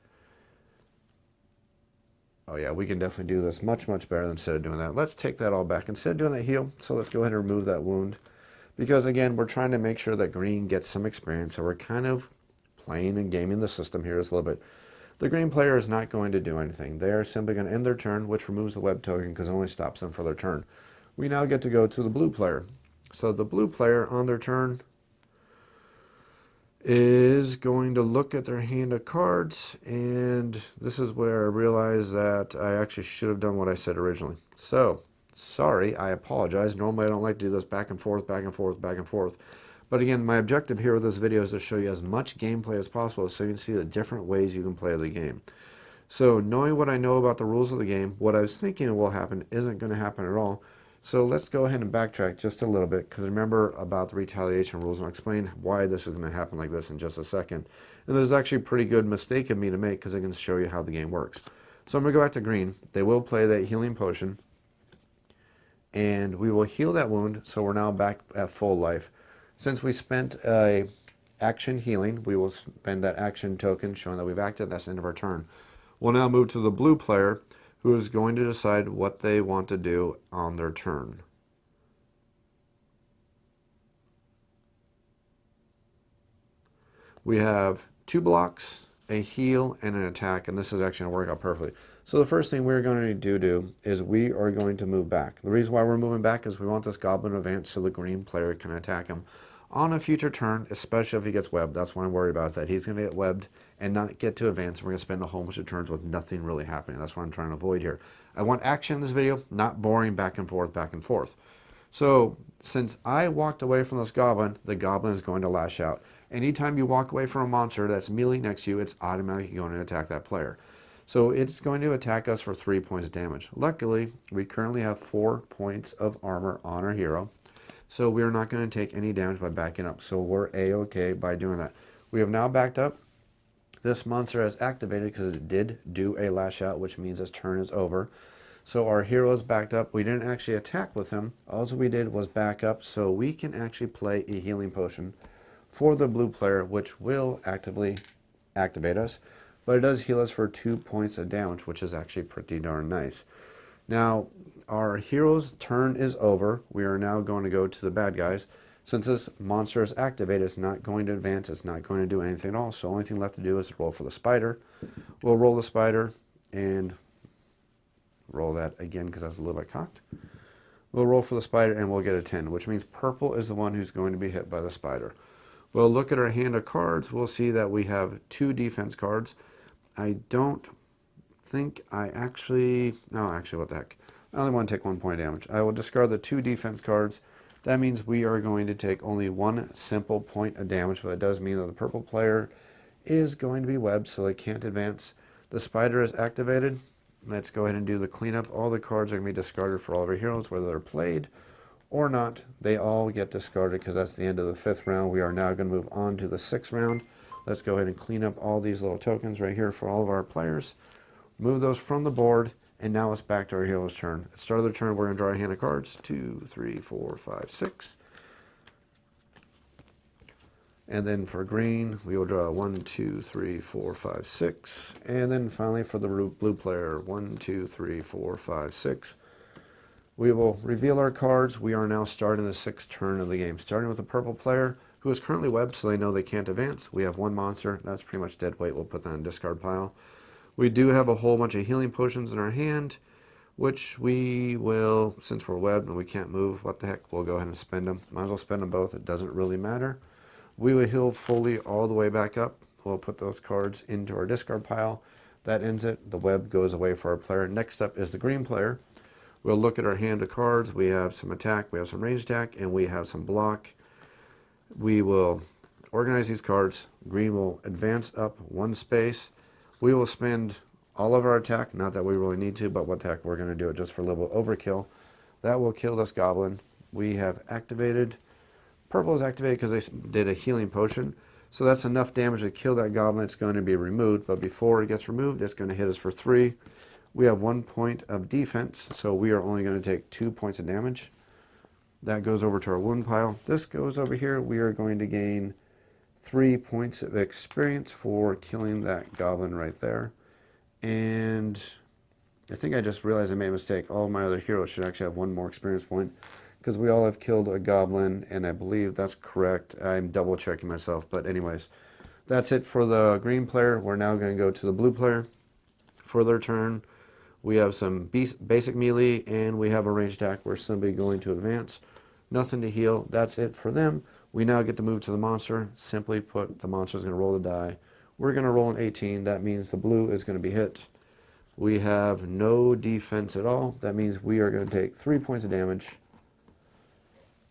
Oh yeah, we can definitely do this much, much better instead of doing that. Let's take that all back. Instead of doing that heal, so let's go ahead and remove that wound. Because again, we're trying to make sure that green gets some experience, so we're kind of playing and gaming the system here just a little bit. The green player is not going to do anything. They are simply going to end their turn, which removes the web token because it only stops them for their turn. We now get to go to the blue player. So the blue player on their turn is going to look at their hand of cards, and this is where I realize that I actually should have done what I said originally. So, sorry, I apologize. Normally I don't like to do this back and forth, back and forth, back and forth. But again, my objective here with this video is to show you as much gameplay as possible so you can see the different ways you can play the game. So, knowing what I know about the rules of the game, what I was thinking will happen isn't going to happen at all. So let's go ahead and backtrack just a little bit, because remember about the retaliation rules, and I'll explain why this is going to happen like this in just a second. And there's actually a pretty good mistake of me to make, because I can show you how the game works. So I'm going to go back to green. They will play that healing potion, and we will heal that wound, so we're now back at full life. Since we spent a action healing, we will spend that action token showing that we've acted. That's the end of our turn. We'll now move to the blue player, who is going to decide what they want to do on their turn. We have 2 blocks, a heal, and an attack, and this is actually going to work out perfectly. So the first thing we're going to do is we are going to move back. The reason why we're moving back is we want this goblin to advance so the green player can attack him on a future turn, especially if he gets webbed. That's what I'm worried about, is that he's going to get webbed and not get to advance, and we're going to spend a whole bunch of turns with nothing really happening. That's what I'm trying to avoid here. I want action in this video, not boring back and forth, back and forth. So, since I walked away from this goblin, the goblin is going to lash out. Anytime you walk away from a monster that's melee next to you, it's automatically going to attack that player. So it's going to attack us for 3 points of damage. Luckily, we currently have 4 points of armor on our hero. So we're not going to take any damage by backing up. So we're A-okay by doing that. We have now backed up. This monster has activated because it did do a lash out, which means his turn is over. So our hero is backed up. We didn't actually attack with him. All we did was back up, so we can actually play a healing potion for the blue player, which will actively activate us, but it does heal us for 2 points of damage, which is actually pretty darn nice. Now, our hero's turn is over. We are now going to go to the bad guys. Since this monster is activated, it's not going to advance, it's not going to do anything at all, so the only thing left to do is roll for the spider. We'll roll the spider and roll that again because that's a little bit cocked. We'll roll for the spider and we'll get a 10, which means purple is the one who's going to be hit by the spider. We'll look at our hand of cards. We'll see that we have 2 defense cards. I don't think I actually... No, actually, what the heck. I only want to take 1 point of damage. I will discard the 2 defense cards. That means we are going to take only 1 simple point of damage, but it does mean that the purple player is going to be webbed, so they can't advance. The spider is activated. Let's go ahead and do the cleanup. All the cards are going to be discarded for all of our heroes, whether they're played or not. They all get discarded because that's the end of the 5th round. We are now going to move on to the 6th round. Let's go ahead and clean up all these little tokens right here for all of our players. Move those from the board, and now it's back to our hero's turn. At the start of their turn, we're going to draw a hand of cards. 2, 3, 4, 5, 6. And then for green, we will draw 1, 2, 3, 4, 5, 6. And then finally for the blue player, 1, 2, 3, 4, 5, 6. We will reveal our cards. We are now starting the 6th turn of the game. Starting with the purple player, who is currently webbed, so they know they can't advance. We have 1 monster. That's pretty much dead weight. We'll put that in the discard pile. We do have a whole bunch of healing potions in our hand, which we will, since we're webbed and we can't move, what the heck, we'll go ahead and spend them. Might as well spend them both. It doesn't really matter. We will heal fully all the way back up. We'll put those cards into our discard pile. That ends it. The web goes away for our player. Next up is the green player. We'll look at our hand of cards. We have some attack, we have some range attack, and we have some block. We will organize these cards. Green will advance up 1 space. We will spend all of our attack, not that we really need to, but what the heck, we're going to do it just for a little overkill. That will kill this goblin. We have activated... Purple is activated because they did a healing potion. So that's enough damage to kill that goblin. It's going to be removed. But before it gets removed, it's going to hit us for 3. We have 1 point of defense. So we are only going to take 2 points of damage. That goes over to our wound pile. This goes over here. We are going to gain 3 points of experience for killing that goblin right there. And I think I just realized I made a mistake. All of my other heroes should actually have 1 more experience point, because we all have killed a goblin, and I believe that's correct. I'm double checking myself, but anyways, that's it for the green player. We're now going to go to the blue player. For their turn, we have some basic melee, and we have a range attack. We're simply going to advance. Nothing to heal. That's it for them. We now get to move to the monster. Simply put, the monster is going to roll the die. We're going to roll an 18. That means the blue is going to be hit. We have no defense at all. That means we are going to take 3 points of damage.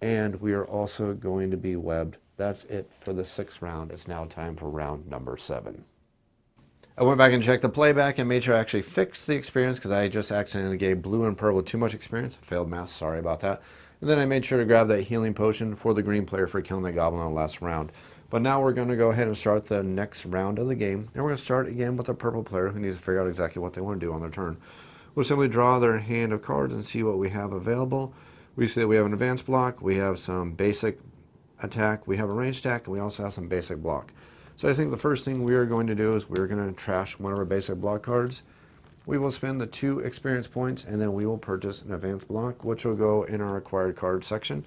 And we are also going to be webbed. That's it for the 6th round. It's now time for round number 7. I went back and checked the playback and made sure I actually fixed the experience, because I just accidentally gave blue and purple too much experience. Failed math, sorry about that. And then I made sure to grab that healing potion for the green player for killing the goblin on the last round. But now we're going to go ahead and start the next round of the game. And we're going to start again with the purple player, who needs to figure out exactly what they want to do on their turn. We'll simply draw their hand of cards and see what we have available. We see that we have an advanced block, we have some basic attack, we have a range attack, and we also have some basic block. So I think the first thing we are going to do is we're going to trash one of our basic block cards. We will spend the 2 experience points, and then we will purchase an advanced block, which will go in our acquired cards section.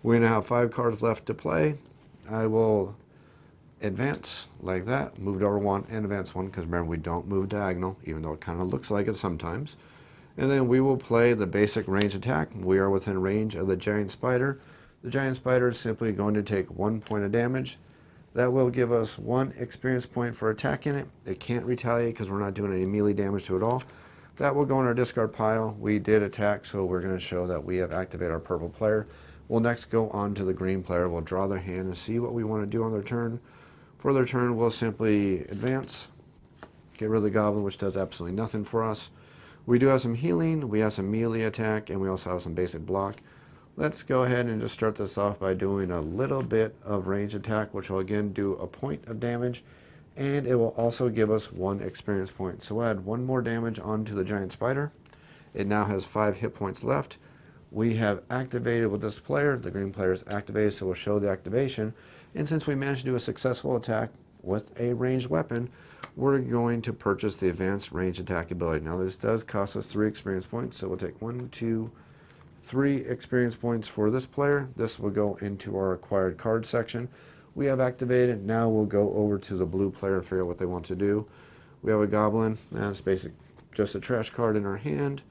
We're going to have 5 cards left to play. I will advance like that, moved over 1 and advance 1, because remember, we don't move diagonal, even though it kind of looks like it sometimes. And then we will play the basic range attack. We are within range of the giant spider. The giant spider is simply going to take 1 point of damage. That will give us 1 experience point for attacking it. It can't retaliate because we're not doing any melee damage to it at all. That will go in our discard pile. We did attack, so we're going to show that we have activated our purple player. We'll next go on to the green player. We'll draw their hand and see what we want to do on their turn. For their turn, we'll simply advance, get rid of the goblin, which does absolutely nothing for us. We do have some healing, we have some melee attack, and we also have some basic block. Let's go ahead and just start this off by doing a little bit of range attack, which will again do a point of damage, and it will also give us 1 experience point. So we'll add 1 more damage onto the giant spider. It now has 5 hit points left. We have activated with this player. The green player is activated, so we'll show the activation. And since we managed to do a successful attack with a ranged weapon, we're going to purchase the advanced range attack ability. Now this does cost us 3 experience points, so we'll take 1, 2, 3 experience points for this player. This will go into our acquired card section. We have activated. Now we'll go over to the blue player and figure out what they want to do. We have a goblin. That's basic, just a trash card in our hand.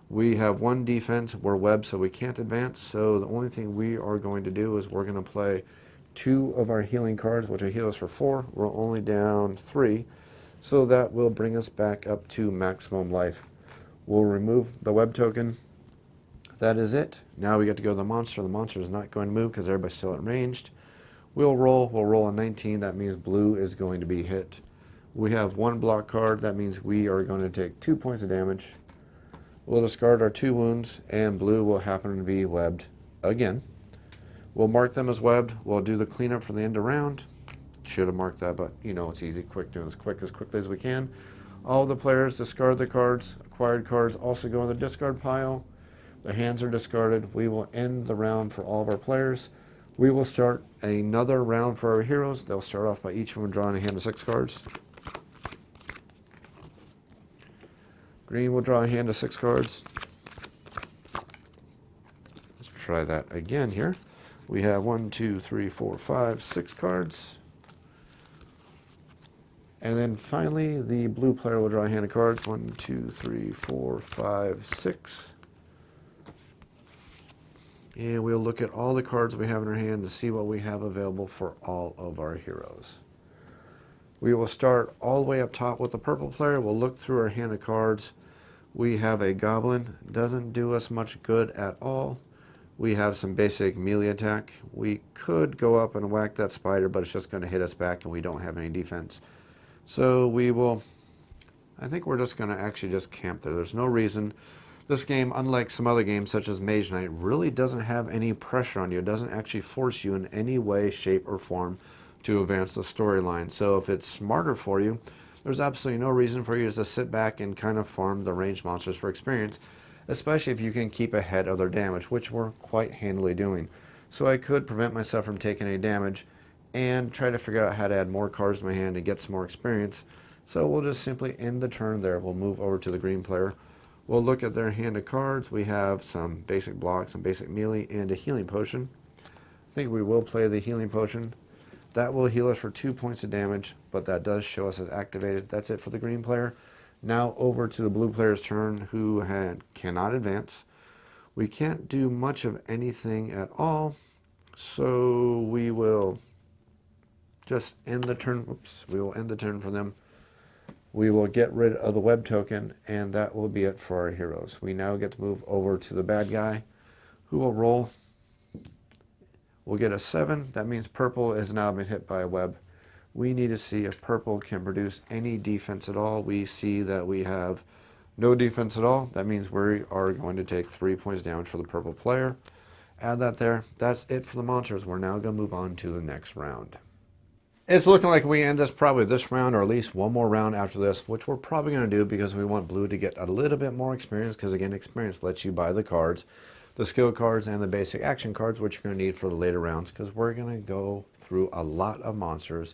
We have 1 defense. We're webbed, so we can't advance. So the only thing we are going to do is we're going to play 2 of our healing cards, which will heal us for 4. We're only down 3. So that will bring us back up to maximum life. We'll remove the web token. That is it. Now we get to go to the monster. The monster is not going to move because everybody's still at ranged. We'll roll a 19. That means blue is going to be hit. We have 1 block card. That means we are going to take 2 points of damage. We'll discard our 2 wounds, and blue will happen to be webbed again. We'll mark them as webbed. We'll do the cleanup for the end of round. Should have marked that, but you know it's easy. Doing as quickly as we can. All the players discard the cards. Acquired cards also go in the discard pile. The hands are discarded. We will end the round for all of our players. We will start another round for our heroes. They'll start off by each of them drawing a hand of 6 cards. Green will draw a hand of 6 cards. Let's try that again here. We have 1, 2, 3, 4, 5, 6 cards. And then finally, the blue player will draw a hand of cards. 1, 2, 3, 4, 5, 6. And we'll look at all the cards we have in our hand to see what we have available for all of our heroes. We will start all the way up top with the purple player. We'll look through our hand of cards. We have a goblin. Doesn't do us much good at all. We have some basic melee attack. We could go up and whack that spider, but it's just going to hit us back and we don't have any defense. So I think we're just going to actually just camp there. There's no reason. This game, unlike some other games such as Mage Knight, really doesn't have any pressure on you. It doesn't actually force you in any way, shape, or form to advance the storyline. So if it's smarter for you, there's absolutely no reason for you to just sit back and kind of farm the ranged monsters for experience, especially if you can keep ahead of their damage, which we're quite handily doing. So I could prevent myself from taking any damage and try to figure out how to add more cards to my hand and get some more experience. So we'll just simply end the turn there. We'll move over to the green player. We'll look at their hand of cards. We have some basic blocks, some basic melee, and a healing potion. I think we will play the healing potion. That will heal us for 2 points of damage, but that does show us as activated. That's it for the green player. Now over to the blue player's turn, who cannot advance. We can't do much of anything at all, so we will just end the turn. Oops, we will end the turn for them. We will get rid of the web token, and that will be it for our heroes. We now get to move over to the bad guy, who will roll. We'll get a 7. That means purple has now been hit by a web. We need to see if purple can produce any defense at all. We see that we have no defense at all. That means we are going to take 3 points damage for the purple player. Add that there. That's it for the monsters. We're now going to move on to the next round. It's looking like we end probably this round, or at least one more round after this, which we're probably going to do because we want blue to get a little bit more experience, because again, experience lets you buy the cards, the skill cards, and the basic action cards, which you're going to need for the later rounds, because we're going to go through a lot of monsters,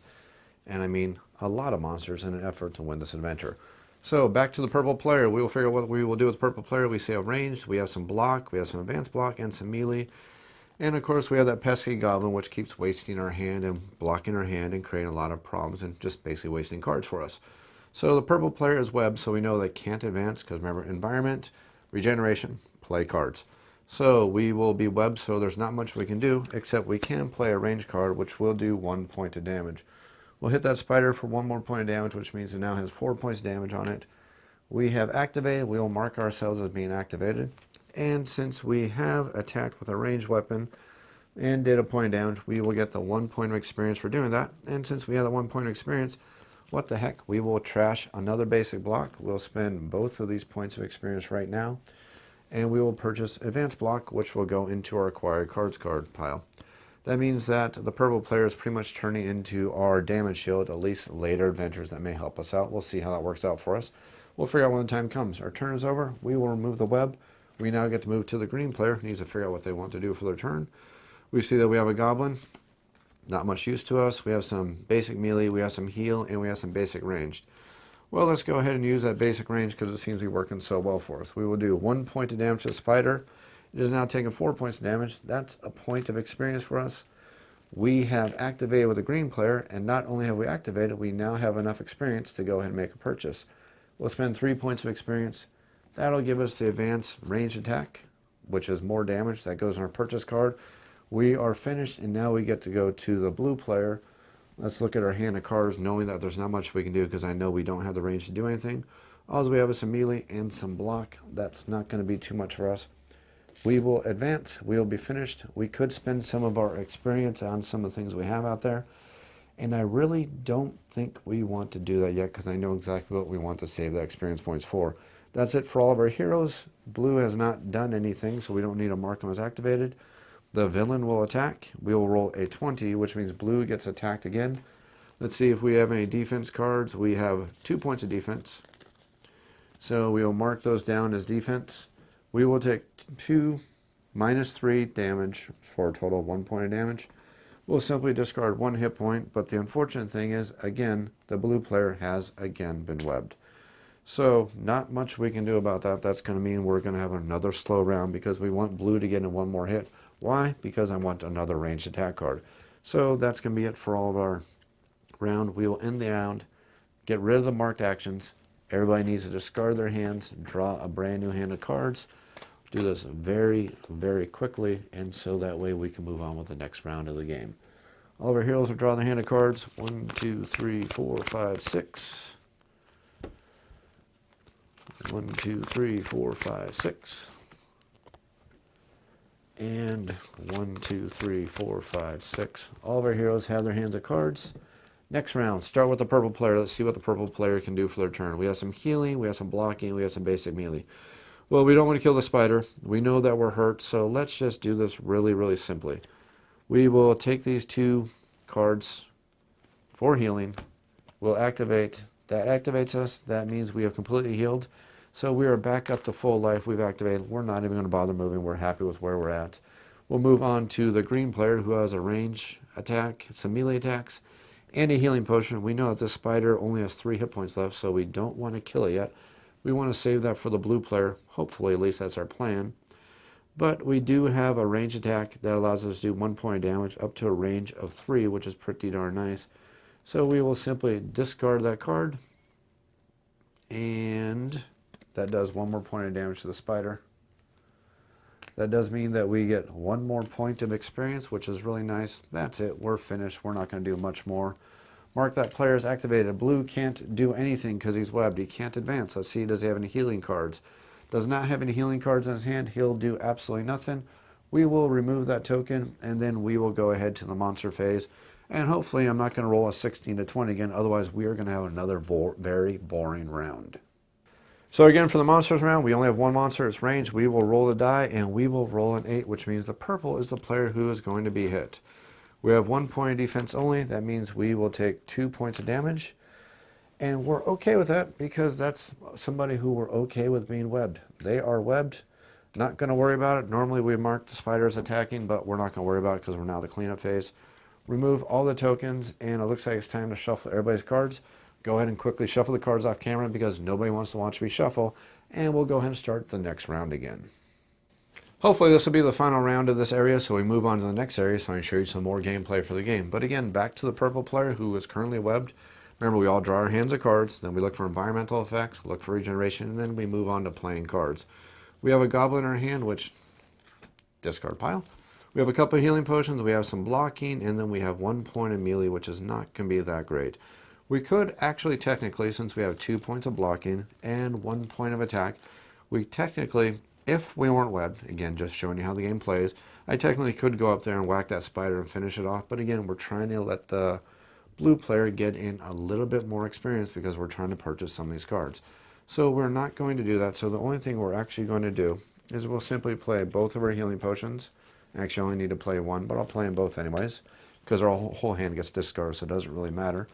and I mean a lot of monsters, in an effort to win this adventure. So back to the purple player. We will figure out what we will do with the purple player. We say ranged, we have some block, we have some advanced block, and some melee. And of course we have that pesky goblin, which keeps wasting our hand and blocking our hand and creating a lot of problems and just basically wasting cards for us. So the purple player is webbed, so we know they can't advance, because remember, environment, regeneration, play cards. So we will be webbed, so there's not much we can do, except we can play a ranged card, which will do 1 point of damage. We'll hit that spider for 1 more point of damage, which means it now has 4 points of damage on it. We have activated. We will mark ourselves as being activated. And since we have attacked with a ranged weapon and did a point of damage, we will get the 1 point of experience for doing that. And since we have the 1 point of experience, what the heck, we will trash another basic block. We'll spend both of these points of experience right now, and we will purchase advanced block, which will go into our acquired cards card pile. That means that the purple player is pretty much turning into our damage shield, at least later adventures that may help us out. We'll see how that works out for us. We'll figure out when the time comes. Our turn is over. We will remove the web. We now get to move to the green player, who needs to figure out what they want to do for their turn. We see that we have a goblin. not much use to us. We have some basic melee, we have some heal, and we have some basic ranged. Well, let's go ahead and use that basic range because it seems to be working so well for us. We will do 1 point of damage to the spider. It is now taking 4 points of damage. That's a point of experience for us. We have activated with a green player, and not only have we activated, we now have enough experience to go ahead and make a purchase. We'll spend 3 points of experience. That'll give us the advanced ranged attack, which is more damage. That goes on our purchase card. We are finished, and now we get to go to the blue player. Let's look at our hand of cards, knowing that there's not much we can do because I know we don't have the range to do anything. All we have is some melee and some block. That's not going to be too much for us. We will advance. We will be finished. We could spend some of our experience on some of the things we have out there. And I really don't think we want to do that yet because I know exactly what we want to save the experience points for. That's it for all of our heroes. Blue has not done anything, so we don't need to mark them as activated. The villain will attack. We will roll a 20, which means blue gets attacked again. Let's see if we have any defense cards. We have 2 points of defense. So we will mark those down as defense. We will take 2 minus 3 damage for a total of 1 point of damage. We'll simply discard 1 hit point, but the unfortunate thing is, again, the blue player has again been webbed. So not much we can do about that. That's going to mean we're going to have another slow round because we want blue to get in 1 more hit. Why? Because I want another ranged attack card. So that's going to be it for all of our round. We will end the round, get rid of the marked actions. Everybody needs to discard their hands, draw a brand new hand of cards. Do this very, very quickly, and so that way we can move on with the next round of the game. All of our heroes will draw their hand of cards. 1, 2, 3, 4, 5, 6. 1, 2, 3, 4, 5, 6. And 1, 2, 3, 4, 5, 6. All of our heroes have their hands of cards. Next round, start with the purple player. Let's see what the purple player can do for their turn. We have some healing, we have some blocking, we have some basic melee. Well, we don't want to kill the spider. We know that we're hurt, so let's just do this really, really simply. We will take these 2 cards for healing. We'll activate. That activates us. That means we have completely healed. So we are back up to full life. We've activated. We're not even going to bother moving. We're happy with where we're at. We'll move on to the green player who has a range attack, some melee attacks, and a healing potion. We know that this spider only has 3 hit points left, so we don't want to kill it yet. We want to save that for the blue player. Hopefully, at least that's our plan. But we do have a range attack that allows us to do 1 point of damage up to a range of 3, which is pretty darn nice. So we will simply discard that card. And that does 1 more point of damage to the spider. That does mean that we get 1 more point of experience, which is really nice. That's it. We're finished. We're not going to do much more. Mark that player is activated. Blue can't do anything because he's webbed. He can't advance. Let's see, does he have any healing cards? Does not have any healing cards in his hand. He'll do absolutely nothing. We will remove that token, and then we will go ahead to the monster phase. And hopefully I'm not going to roll a 16 to 20 again. Otherwise, we are going to have another very boring round. So again, for the monsters round, we only have 1 monster. It's ranged. We will roll the die, and we will roll an 8, which means the purple is the player who is going to be hit. We have 1 point of defense only. That means we will take 2 points of damage. And we're okay with that because that's somebody who we're okay with being webbed. They are webbed. Not going to worry about it. Normally we mark the spiders attacking, but we're not going to worry about it because we're now the cleanup phase. Remove all the tokens, and it looks like it's time to shuffle everybody's cards. Go ahead and quickly shuffle the cards off camera because nobody wants to watch me shuffle. And we'll go ahead and start the next round again. Hopefully this will be the final round of this area, so we move on to the next area so I can show you some more gameplay for the game. But again, back to the purple player who is currently webbed. Remember, we all draw our hands of cards, then we look for environmental effects, look for regeneration, and then we move on to playing cards. We have a goblin in our hand, which, discard pile. We have a couple of healing potions, we have some blocking, and then we have 1 point of melee, which is not going to be that great. We could actually technically, since we have 2 points of blocking and 1 point of attack, we technically, if we weren't webbed, again, just showing you how the game plays, I technically could go up there and whack that spider and finish it off. But again, we're trying to let the blue player get in a little bit more experience because we're trying to purchase some of these cards. So we're not going to do that. So the only thing we're actually going to do is we'll simply play both of our healing potions. Actually, I only need to play 1, but I'll play them both anyways because our whole hand gets discarded, so it doesn't really matter.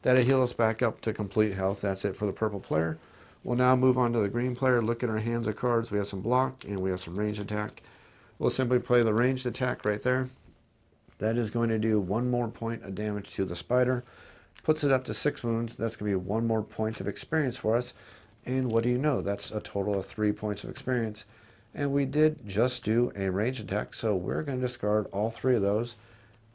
That'll heal us back up to complete health. That's it for the purple player. We'll now move on to the green player. Look at our hands of cards. We have some block and we have some ranged attack. We'll simply play the ranged attack right there. That is going to do 1 more point of damage to the spider. Puts it up to 6 wounds. That's going to be 1 more point of experience for us. And what do you know? That's a total of 3 points of experience. And we did just do a range attack, so we're going to discard all 3 of those.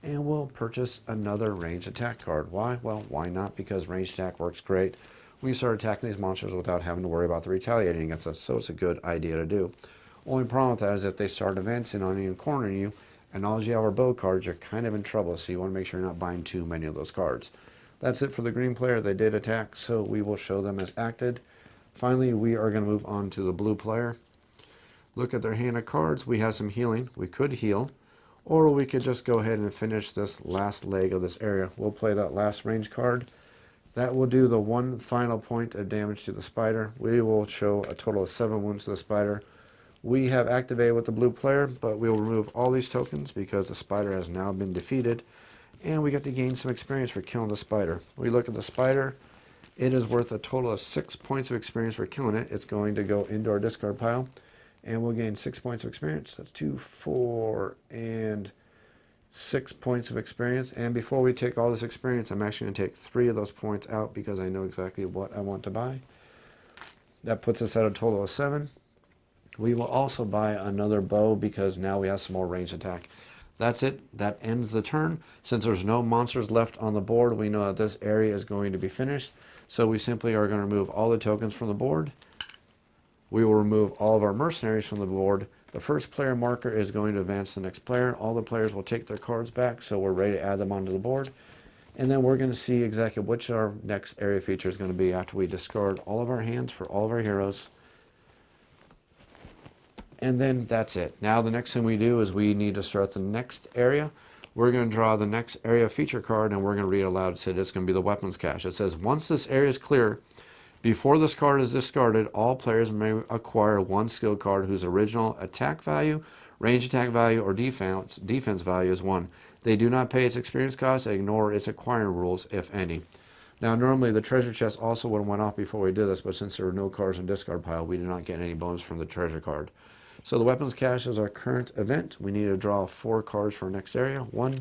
And we'll purchase another range attack card. Why? Well, why not? Because range attack works great when you start attacking these monsters without having to worry about the retaliating against us. So it's a good idea to do. Only problem with that is if they start advancing on you and cornering you, and all you have are bow cards, you're kind of in trouble. So you want to make sure you're not buying too many of those cards. That's it for the green player. They did attack, so we will show them as acted. Finally, we are going to move on to the blue player. Look at their hand of cards. We have some healing. We could heal, or we could just go ahead and finish this last leg of this area. We'll play that last range card. That will do the 1 final point of damage to the spider. We will show a total of 7 wounds to the spider. We have activated with the blue player, but we will remove all these tokens because the spider has now been defeated. And we get to gain some experience for killing the spider. We look at the spider. It is worth a total of 6 points of experience for killing it. It's going to go into our discard pile. And we'll gain 6 points of experience. That's 2, 4, and 6 points of experience. And before we take all this experience, I'm actually going to take 3 of those points out because I know exactly what I want to buy. That puts us at a total of 7. We will also buy another bow because now we have some more range attack. That's it. That ends the turn. Since there's no monsters left on the board, we know that this area is going to be finished. So we simply are going to remove all the tokens from the board. We will remove all of our mercenaries from the board. The first player marker is going to advance the next player. All the players will take their cards back, so we're ready to add them onto the board. And then we're going to see exactly which our next area feature is going to be after we discard all of our hands for all of our heroes. And then that's it. Now the next thing we do is we need to start the next area. We're going to draw the next area feature card, and we're going to read aloud. It said it's going to be the weapons cache. It says, once this area is clear, before this card is discarded, all players may acquire 1 skill card whose original attack value, range attack value, or defense value is 1. They do not pay its experience cost and ignore its acquiring rules, if any. Now, normally the treasure chest also would have went off before we did this, but since there were no cards in discard pile, we did not get any bonus from the treasure card. So the weapons cache is our current event. We need to draw 4 cards for our next area. 1,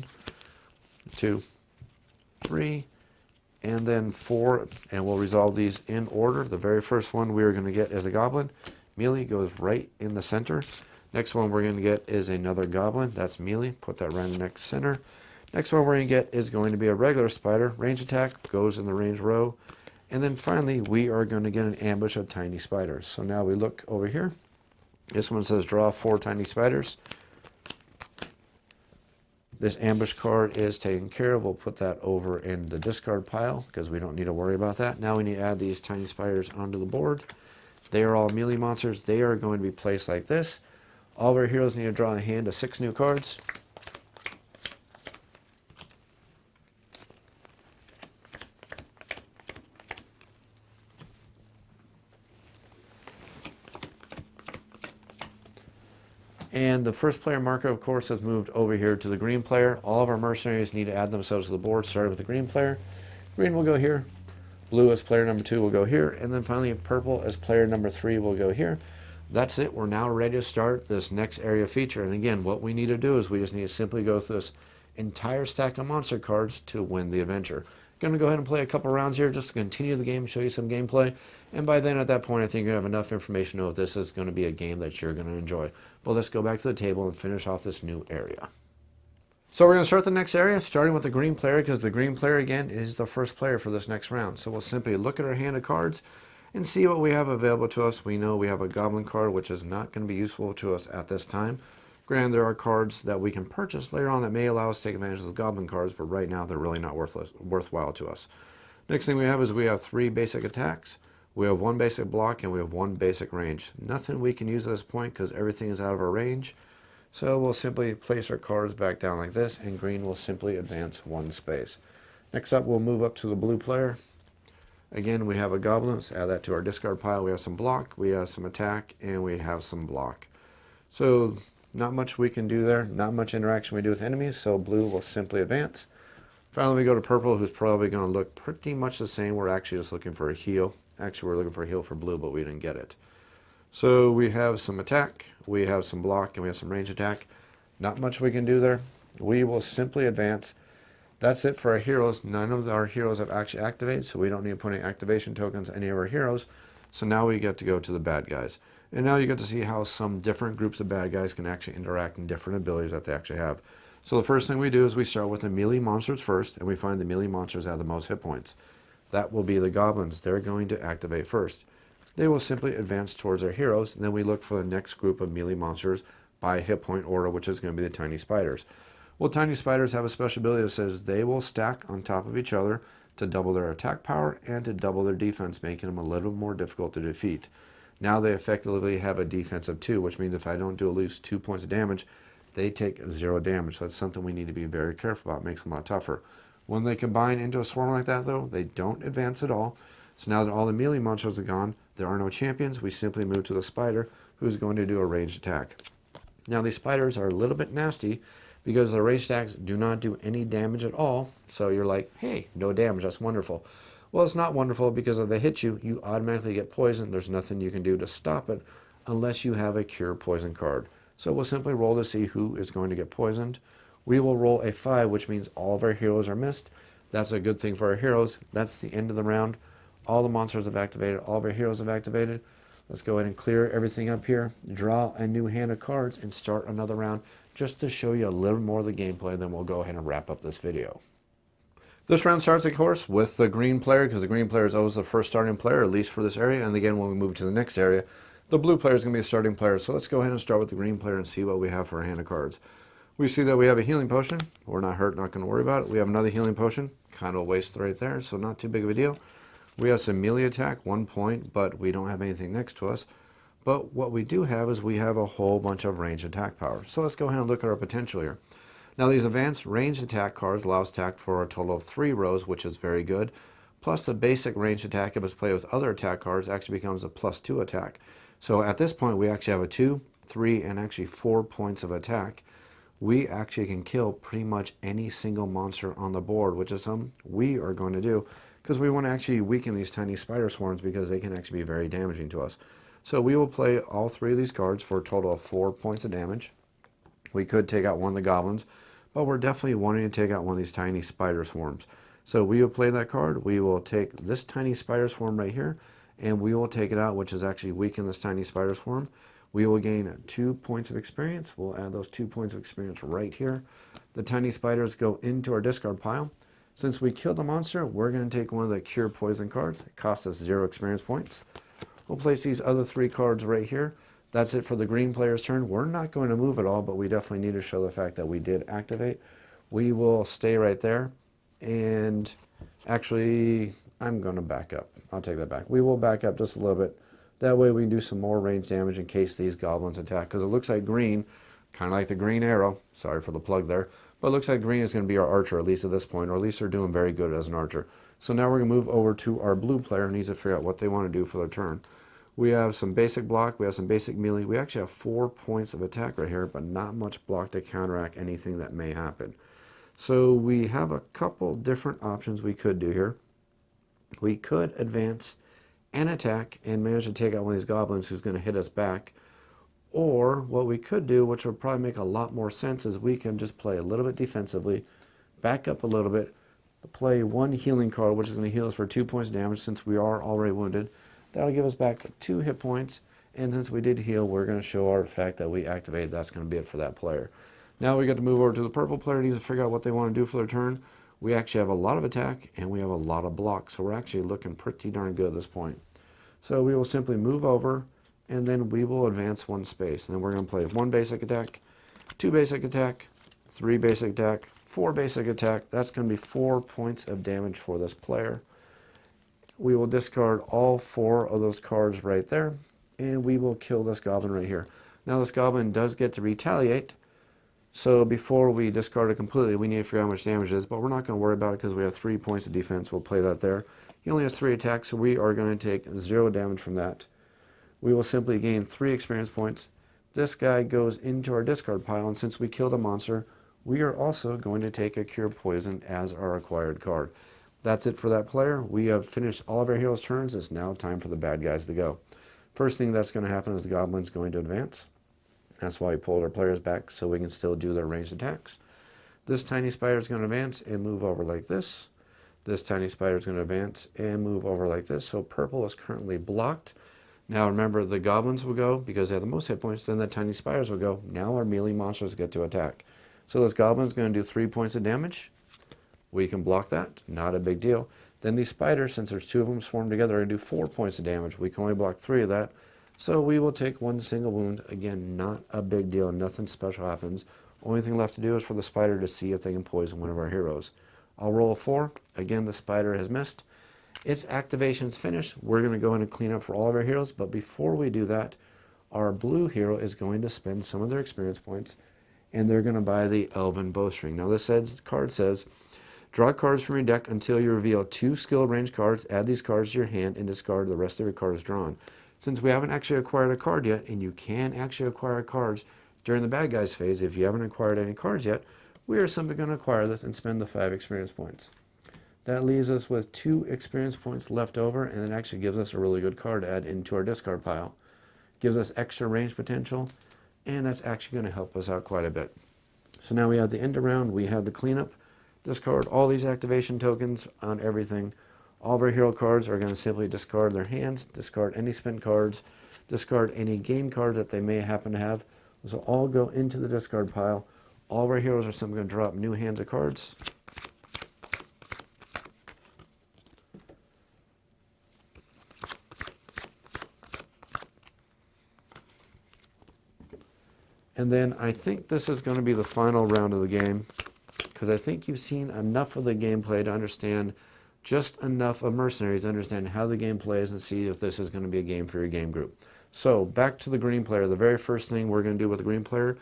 2, 3, and then 4, and we'll resolve these in order. The very first one we are going to get is a goblin. Melee goes right in the center. Next one we're going to get is another goblin. That's melee. Put that right in the next center. Next one we're going to get is going to be a regular spider. Range attack goes in the range row. And then finally we are going to get an ambush of tiny spiders. So now we look over here. This one says draw 4 tiny spiders. This ambush card is taken care of. We'll put that over in the discard pile because we don't need to worry about that. Now we need to add these tiny spiders onto the board. They are all melee monsters. They are going to be placed like this. All of our heroes need to draw a hand of 6 new cards. And the first player marker, of course, has moved over here to the green player. All of our mercenaries need to add themselves to the board, starting with the green player. Green will go here. Blue as player number 2 will go here. And then finally, purple as player number 3 will go here. That's it. We're now ready to start this next area feature. And again, what we need to do is we just need to simply go through this entire stack of monster cards to win the adventure. Going to go ahead and play a couple rounds here just to continue the game, show you some gameplay. And by then, at that point, I think you're going to have enough information to know if this is going to be a game that you're going to enjoy. But let's go back to the table and finish off this new area. So we're going to start the next area, starting with the green player, because the green player, again, is the first player for this next round. So we'll simply look at our hand of cards and see what we have available to us. We know we have a goblin card, which is not going to be useful to us at this time. Granted, there are cards that we can purchase later on that may allow us to take advantage of the goblin cards, but right now they're really not worthwhile to us. Next thing we have is we have 3 basic attacks. We have 1 basic block and we have 1 basic range. Nothing we can use at this point because everything is out of our range. So we'll simply place our cards back down like this, and green will simply advance 1 space. Next up, we'll move up to the blue player. Again, we have a goblin. Let's add that to our discard pile. We have some block, we have some attack, and we have some block. So not much we can do there. Not much interaction we do with enemies, so blue will simply advance. Finally, we go to purple, who's probably going to look pretty much the same. We're actually just looking for a heal. Actually, we're looking for a heal for blue, but we didn't get it. So we have some attack, we have some block, and we have some range attack. Not much we can do there. We will simply advance. That's it for our heroes. None of our heroes have actually activated, so we don't need to put any activation tokens on any of our heroes. So now we get to go to the bad guys. And now you get to see how some different groups of bad guys can actually interact in different abilities that they actually have. So the first thing we do is we start with the melee monsters first, and we find the melee monsters have the most hit points. That will be the goblins. They're going to activate first. They will simply advance towards our heroes, and then we look for the next group of melee monsters by hit point order, which is going to be the tiny spiders. Well, tiny spiders have a special ability that says they will stack on top of each other to double their attack power and to double their defense, making them a little more difficult to defeat. Now they effectively have a defense of 2, which means if I don't do at least 2 points of damage, they take 0 damage. So that's something we need to be very careful about. It makes them a lot tougher. When they combine into a swarm like that, though, they don't advance at all. So now that all the melee monsters are gone, there are no champions. We simply move to the spider, who's going to do a ranged attack. Now these spiders are a little bit nasty because the ranged attacks do not do any damage at all. So you're like, hey, no damage, that's wonderful. Well, it's not wonderful because if they hit you, you automatically get poisoned. There's nothing you can do to stop it unless you have a cure poison card. So we'll simply roll to see who is going to get poisoned. We will roll a 5, which means all of our heroes are missed. That's a good thing for our heroes. That's the end of the round. All the monsters have activated. All of our heroes have activated. Let's go ahead and clear everything up here. Draw a new hand of cards and start another round just to show you a little more of the gameplay. Then we'll go ahead and wrap up this video. This round starts, of course, with the green player because the green player is always the first starting player, at least for this area. And again, when we move to the next area, the blue player is going to be a starting player. So let's go ahead and start with the green player and see what we have for a hand of cards. We see that we have a healing potion. We're not hurt, not going to worry about it. We have another healing potion, kind of a waste right there, so not too big of a deal. We have some melee attack, 1 point, but we don't have anything next to us. But what we do have is we have a whole bunch of ranged attack power. So let's go ahead and look at our potential here. Now these advanced ranged attack cards allow us attack for a total of 3 rows, which is very good. Plus the basic ranged attack, if it's played with other attack cards, actually becomes a +2 attack. So at this point, we actually have a 2, 3, and actually 4 points of attack. We actually can kill pretty much any single monster on the board, which is something we are going to do because we want to actually weaken these tiny spider swarms because they can actually be very damaging to us. So we will play all 3 of these cards for a total of 4 points of damage. We could take out one of the goblins, but we're definitely wanting to take out one of these tiny spider swarms. So we will play that card. We will take this tiny spider swarm right here, and we will take it out, which is actually weaken this tiny spider swarm. We will gain 2 points of experience. We'll add those 2 points of experience right here. The tiny spiders go into our discard pile. Since we killed the monster, we're going to take one of the cure poison cards. It costs us 0 experience points. We'll place these other 3 cards right here. That's it for the green player's turn. We're not going to move at all, but we definitely need to show the fact that we did activate. We will stay right there. And actually, I'm going to back up. I'll take that back. We will back up just a little bit. That way we can do some more range damage in case these goblins attack. Because it looks like green, kind of like the green arrow. Sorry for the plug there. But it looks like green is going to be our archer, at least at this point. Or at least they're doing very good as an archer. So now we're going to move over to our blue player and needs to figure out what they want to do for their turn. We have some basic block. We have some basic melee. We actually have 4 points of attack right here, but not much block to counteract anything that may happen. So we have a couple different options we could do here. We could advance and attack and manage to take out one of these goblins who's going to hit us back. Or what we could do, which would probably make a lot more sense, is we can just play a little bit defensively, back up a little bit, play 1 healing card, which is going to heal us for 2 points of damage since we are already wounded. That'll give us back 2 hit points. And since we did heal, we're going to show our fact that we activated. That's going to be it for that player. Now we got to move over to the purple player. Needs to figure out what they want to do for their turn. We actually have a lot of attack and we have a lot of block. So we're actually looking pretty darn good at this point. So we will simply move over and then we will advance 1 space. And then we're going to play 1 basic attack, 2 basic attack, 3 basic attack, 4 basic attack. That's going to be 4 points of damage for this player. We will discard all 4 of those cards right there. And we will kill this goblin right here. Now this goblin does get to retaliate. So before we discard it completely, we need to figure out how much damage it is, but we're not going to worry about it because we have 3 points of defense. We'll play that there. He only has 3 attacks, so we are going to take 0 damage from that. We will simply gain 3 experience points. This guy goes into our discard pile, and since we killed a monster, we are also going to take a Cure Poison as our acquired card. That's it for that player. We have finished all of our heroes' turns. It's now time for the bad guys to go. First thing that's going to happen is the goblin's going to advance. That's why we pulled our players back so we can still do their ranged attacks. This tiny spider is going to advance and move over like this. This tiny spider is going to advance and move over like this. So purple is currently blocked. Now remember, the goblins will go because they have the most hit points, then the tiny spiders will go. Now our melee monsters get to attack. So this goblin is going to do 3 points of damage. We can block that, not a big deal. Then these spiders, since there's 2 of them swarmed together, are going to do 4 points of damage. We can only block 3 of that. So we will take 1 single wound. Again, not a big deal, nothing special happens. Only thing left to do is for the spider to see if they can poison one of our heroes. I'll roll a 4. Again, the spider has missed. Its activation's finished. We're going to go in and clean up for all of our heroes, but before we do that, our blue hero is going to spend some of their experience points, and they're going to buy the Elven Bowstring. Now this card says, draw cards from your deck until you reveal 2 skill range cards, add these cards to your hand, and discard the rest of your cards drawn. Since we haven't actually acquired a card yet, and you can actually acquire cards during the bad guys phase, if you haven't acquired any cards yet, we are simply going to acquire this and spend the 5 experience points. That leaves us with 2 experience points left over, and it actually gives us a really good card to add into our discard pile. Gives us extra range potential, and that's actually going to help us out quite a bit. So now we have the end of round, we have the cleanup, discard all these activation tokens on everything. All of our hero cards are going to simply discard their hands, discard any spent cards, discard any gain cards that they may happen to have. Those will all go into the discard pile. All of our heroes are simply going to drop new hands of cards. And then I think this is going to be the final round of the game, because I think you've seen enough of the gameplay to understand just enough of Mercenaries to understand how the game plays and see if this is going to be a game for your game group. So back to the green player. The very first thing we're going to do with the green player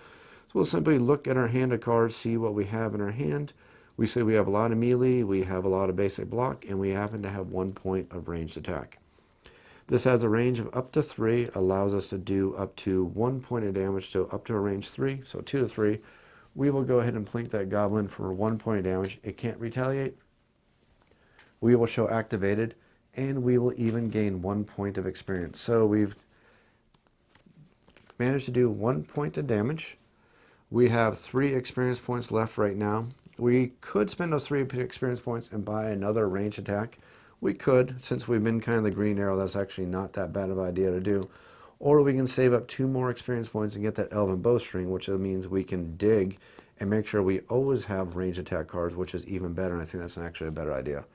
is we'll simply look at our hand of cards, see what we have in our hand. We say we have a lot of melee, we have a lot of basic block, and we happen to have 1 point of ranged attack. This has a range of up to 3, allows us to do up to 1 point of damage, so up to a range 3, so 2 to 3. We will go ahead and plink that goblin for 1 point of damage. It can't retaliate. We will show activated, and we will even gain 1 point of experience. So we've managed to do 1 point of damage. We have 3 experience points left right now. We could spend those 3 experience points and buy another range attack. We could, since we've been kind of the green arrow, that's actually not that bad of an idea to do. Or we can save up 2 more experience points and get that Elven Bowstring, which means we can dig and make sure we always have range attack cards, which is even better, and I think that's actually a better idea.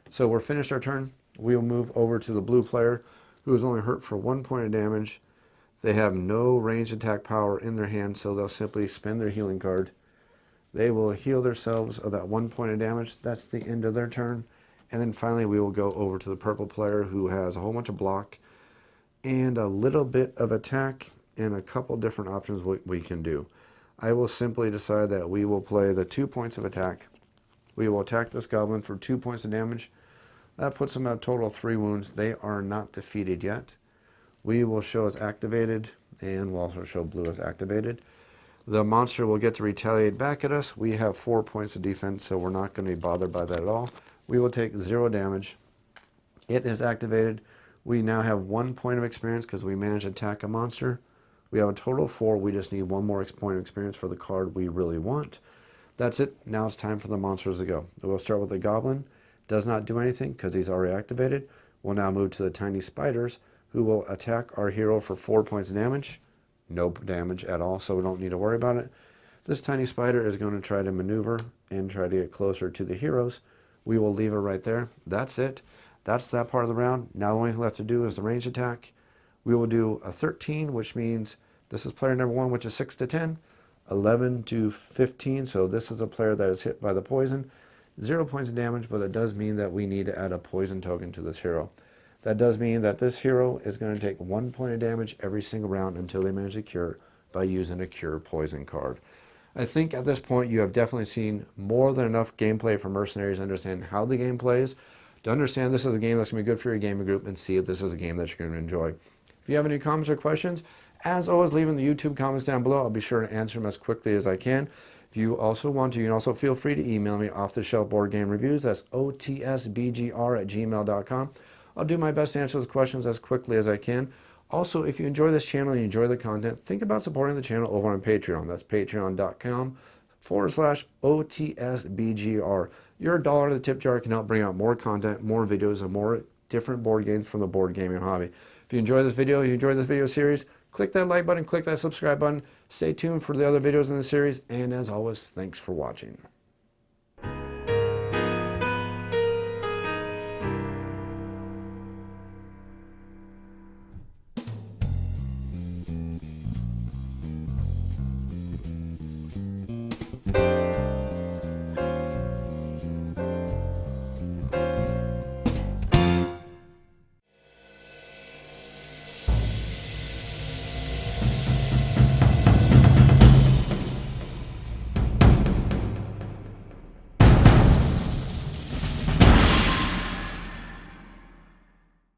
So we're finished our turn. We'll move over to the blue player, who is only hurt for 1 point of damage. They have no range attack power in their hand, so they'll simply spend their healing card. They will heal themselves of that 1 point of damage. That's the end of their turn. And then finally we will go over to the purple player, who has a whole bunch of block and a little bit of attack and a couple different options we can do. I will simply decide that we will play the 2 points of attack. We will attack this goblin for 2 points of damage. That puts them at a total of 3 wounds. They are not defeated yet. We will show as activated, and we'll also show blue as activated. The monster will get to retaliate back at us. We have 4 points of defense, so we're not going to be bothered by that at all. We will take 0 damage. It is activated. We now have 1 point of experience because we managed to attack a monster. We have a total of 4. We just need 1 more point of experience for the card we really want. That's it. Now it's time for the monsters to go. We'll start with the goblin. Does not do anything because he's already activated. We'll now move to the tiny spiders, who will attack our hero for 4 points of damage. No damage at all, so we don't need to worry about it. This tiny spider is going to try to maneuver and try to get closer to the heroes. We will leave it right there. That's it. That's that part of the round. Now the only thing left to do is the range attack. We will do a 13, which means this is player number 1, which is 6 to 10, 11 to 15. So this is a player that is hit by the poison. 0 points of damage, but it does mean that we need to add a poison token to this hero. That does mean that this hero is going to take 1 point of damage every single round until they manage to cure by using a cure poison card. I think at this point you have definitely seen more than enough gameplay for Mercenaries to understand how the game plays, to understand this is a game that's going to be good for your gaming group, and see if this is a game that you're going to enjoy. If you have any comments or questions, as always, leave in the YouTube comments down below. I'll be sure to answer them as quickly as I can. If you also want to, you can also feel free to email me off-the-shelf board game reviews. That's otsbgr@gmail.com. I'll do my best to answer those questions as quickly as I can. Also, if you enjoy this channel and you enjoy the content, think about supporting the channel over on Patreon. That's patreon.com patreon.com/OTSBGR. Your dollar in the tip jar can help bring out more content, more videos, and more different board games from the board gaming hobby. If you enjoy this video, you enjoy this video series, click that like button, click that subscribe button. Stay tuned for the other videos in the series, and as always, thanks for watching.